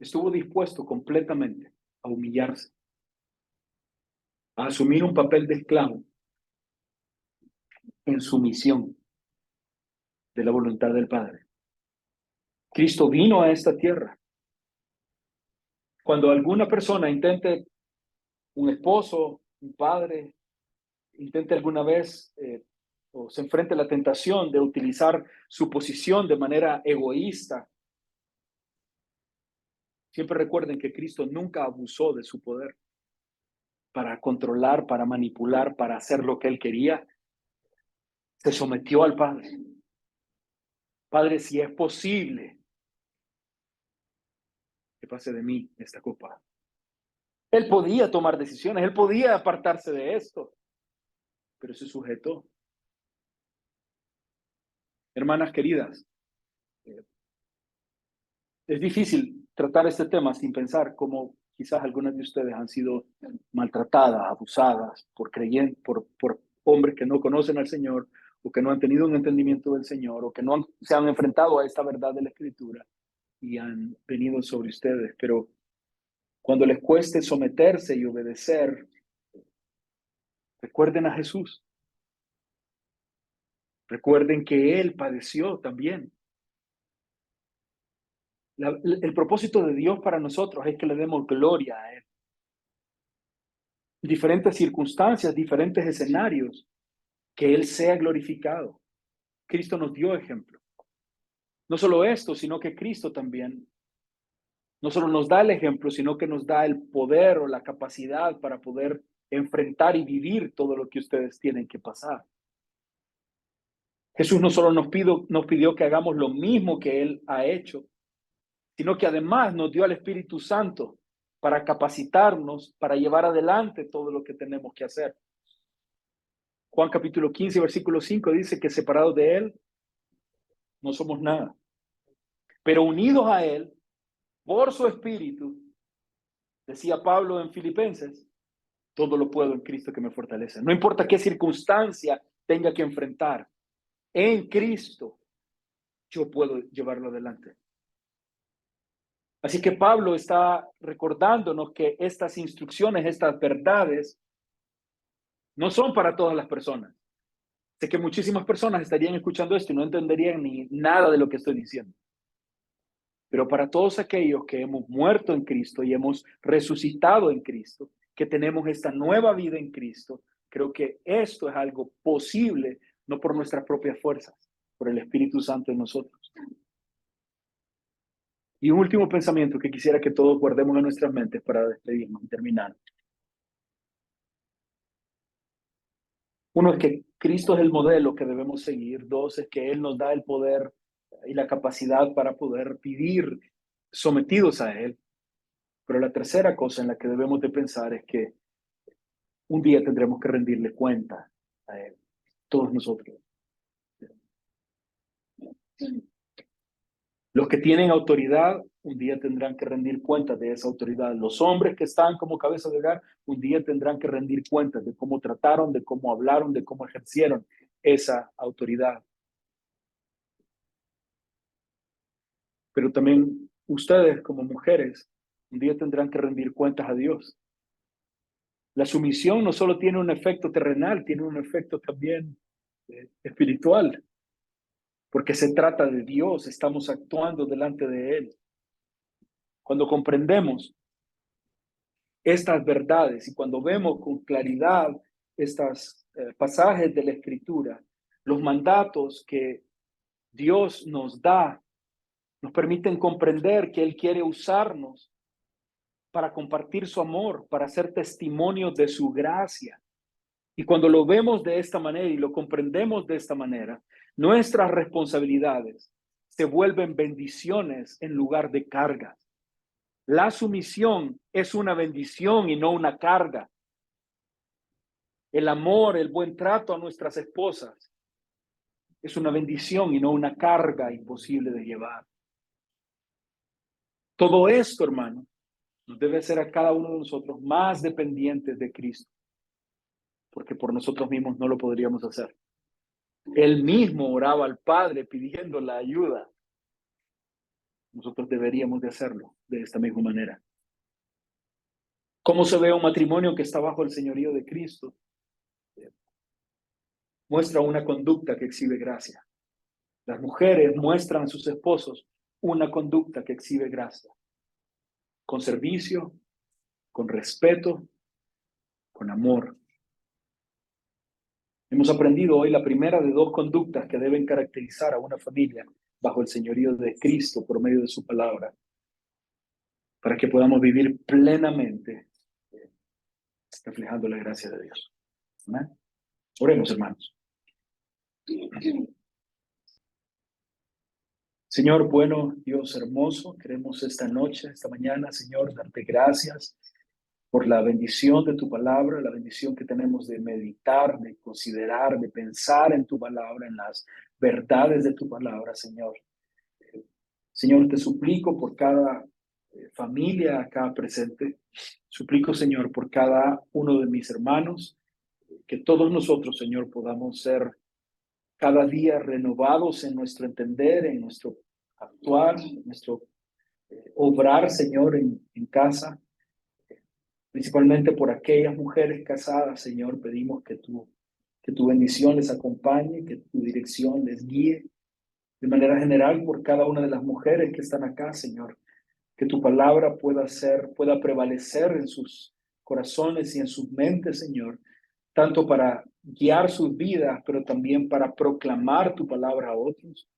estuvo dispuesto completamente a humillarse, a asumir un papel de esclavo en sumisión de la voluntad del Padre. Cristo vino a esta tierra. Cuando alguna persona intente, un esposo, un padre, intente alguna vez o se enfrente a la tentación de utilizar su posición de manera egoísta, siempre recuerden que Cristo nunca abusó de su poder para controlar, para manipular, para hacer lo que él quería. Se sometió al Padre. Padre, si es posible, que pase de mí esta copa. Él podía tomar decisiones, él podía apartarse de esto, pero se sujetó. Hermanas queridas, es difícil tratar este tema sin pensar cómo quizás algunas de ustedes han sido maltratadas, abusadas por hombres que no conocen al Señor o que no han tenido un entendimiento del Señor o que no se han enfrentado a esta verdad de la Escritura y han venido sobre ustedes. Pero cuando les cueste someterse y obedecer, recuerden a Jesús. Recuerden que Él padeció también. El propósito de Dios para nosotros es que le demos gloria a Él. Diferentes circunstancias, diferentes escenarios, que Él sea glorificado. Cristo nos dio ejemplo. No solo esto, sino que Cristo también no solo nos da el ejemplo, sino que nos da el poder o la capacidad para poder enfrentar y vivir todo lo que ustedes tienen que pasar. Jesús no solo nos pidió que hagamos lo mismo que Él ha hecho, sino que además nos dio al Espíritu Santo para capacitarnos, para llevar adelante todo lo que tenemos que hacer. Juan capítulo 15, versículo 5 dice que separados de Él no somos nada, pero unidos a Él por su Espíritu Decía Pablo en Filipenses, todo lo puedo en Cristo que me fortalece. No importa qué circunstancia tenga que enfrentar, en Cristo yo puedo llevarlo adelante. Así que Pablo está recordándonos que estas instrucciones, estas verdades, no son para todas las personas. Sé que muchísimas personas estarían escuchando esto y no entenderían ni nada de lo que estoy diciendo. Pero para todos aquellos que hemos muerto en Cristo y hemos resucitado en Cristo, que tenemos esta nueva vida en Cristo, creo que esto es algo posible, no por nuestras propias fuerzas, por el Espíritu Santo en nosotros. Y un último pensamiento que quisiera que todos guardemos en nuestras mentes para despedirnos y terminar. Uno es que Cristo es el modelo que debemos seguir. Dos es que Él nos da el poder y la capacidad para poder vivir sometidos a Él. Pero la tercera cosa en la que debemos de pensar es que un día tendremos que rendirle cuenta a Él, todos nosotros. Los que tienen autoridad, un día tendrán que rendir cuentas de esa autoridad. Los hombres que están como cabeza de hogar, un día tendrán que rendir cuentas de cómo trataron, de cómo hablaron, de cómo ejercieron esa autoridad. Pero también ustedes como mujeres, un día tendrán que rendir cuentas a Dios. La sumisión no solo tiene un efecto terrenal, tiene un efecto también espiritual, porque se trata de Dios, estamos actuando delante de Él. Cuando comprendemos estas verdades y cuando vemos con claridad estos pasajes de la Escritura, los mandatos que Dios nos da, nos permiten comprender que Él quiere usarnos para compartir su amor, para ser testimonios de su gracia. Y cuando lo vemos de esta manera y lo comprendemos de esta manera, nuestras responsabilidades se vuelven bendiciones en lugar de cargas. La sumisión es una bendición y no una carga. El amor, el buen trato a nuestras esposas es una bendición y no una carga imposible de llevar. Todo esto, hermano, nos debe hacer a cada uno de nosotros más dependientes de Cristo, porque por nosotros mismos no lo podríamos hacer. Él mismo oraba al Padre pidiendo la ayuda. Nosotros deberíamos de hacerlo de esta misma manera. ¿Cómo se ve un matrimonio que está bajo el señorío de Cristo? Muestra una conducta que exhibe gracia. Las mujeres muestran a sus esposos una conducta que exhibe gracia. Con servicio, con respeto, con amor. Hemos aprendido hoy la primera de dos conductas que deben caracterizar a una familia bajo el señorío de Cristo por medio de su palabra, para que podamos vivir plenamente reflejando la gracia de Dios. ¿Amén? Oremos, hermanos. Señor, bueno, Dios hermoso, queremos esta noche, esta mañana, Señor, darte gracias por la bendición de tu palabra, la bendición que tenemos de meditar, de considerar, de pensar en tu palabra, en las verdades de tu palabra, Señor. Señor, te suplico por cada familia acá presente, suplico, Señor, por cada uno de mis hermanos, que todos nosotros, Señor, podamos ser cada día renovados en nuestro entender, en nuestro actuar, en nuestro obrar, Señor, en casa. Principalmente por aquellas mujeres casadas, Señor, pedimos que tu bendición les acompañe, que tu dirección les guíe. De manera general, por cada una de las mujeres que están acá, Señor, que tu palabra pueda prevalecer en sus corazones y en sus mentes, Señor, tanto para guiar sus vidas, pero también para proclamar tu palabra a otros.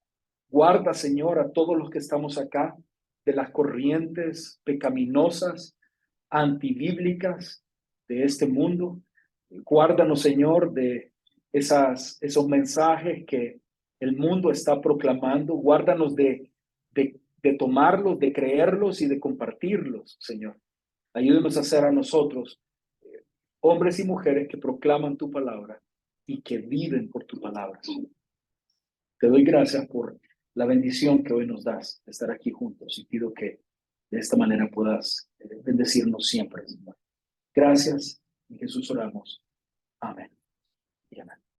Guarda, Señor, a todos los que estamos acá de las corrientes pecaminosas, antibíblicas de este mundo. Guárdanos, Señor, de esos mensajes que el mundo está proclamando. Guárdanos de tomarlos, de creerlos y de compartirlos, Señor. Ayúdanos a ser a nosotros hombres y mujeres que proclaman tu palabra y que viven por tu palabra. Te doy gracias por la bendición que hoy nos das de estar aquí juntos y pido que de esta manera puedas bendecirnos siempre, Señor. Gracias, en Jesús oramos. Amén. Y amén.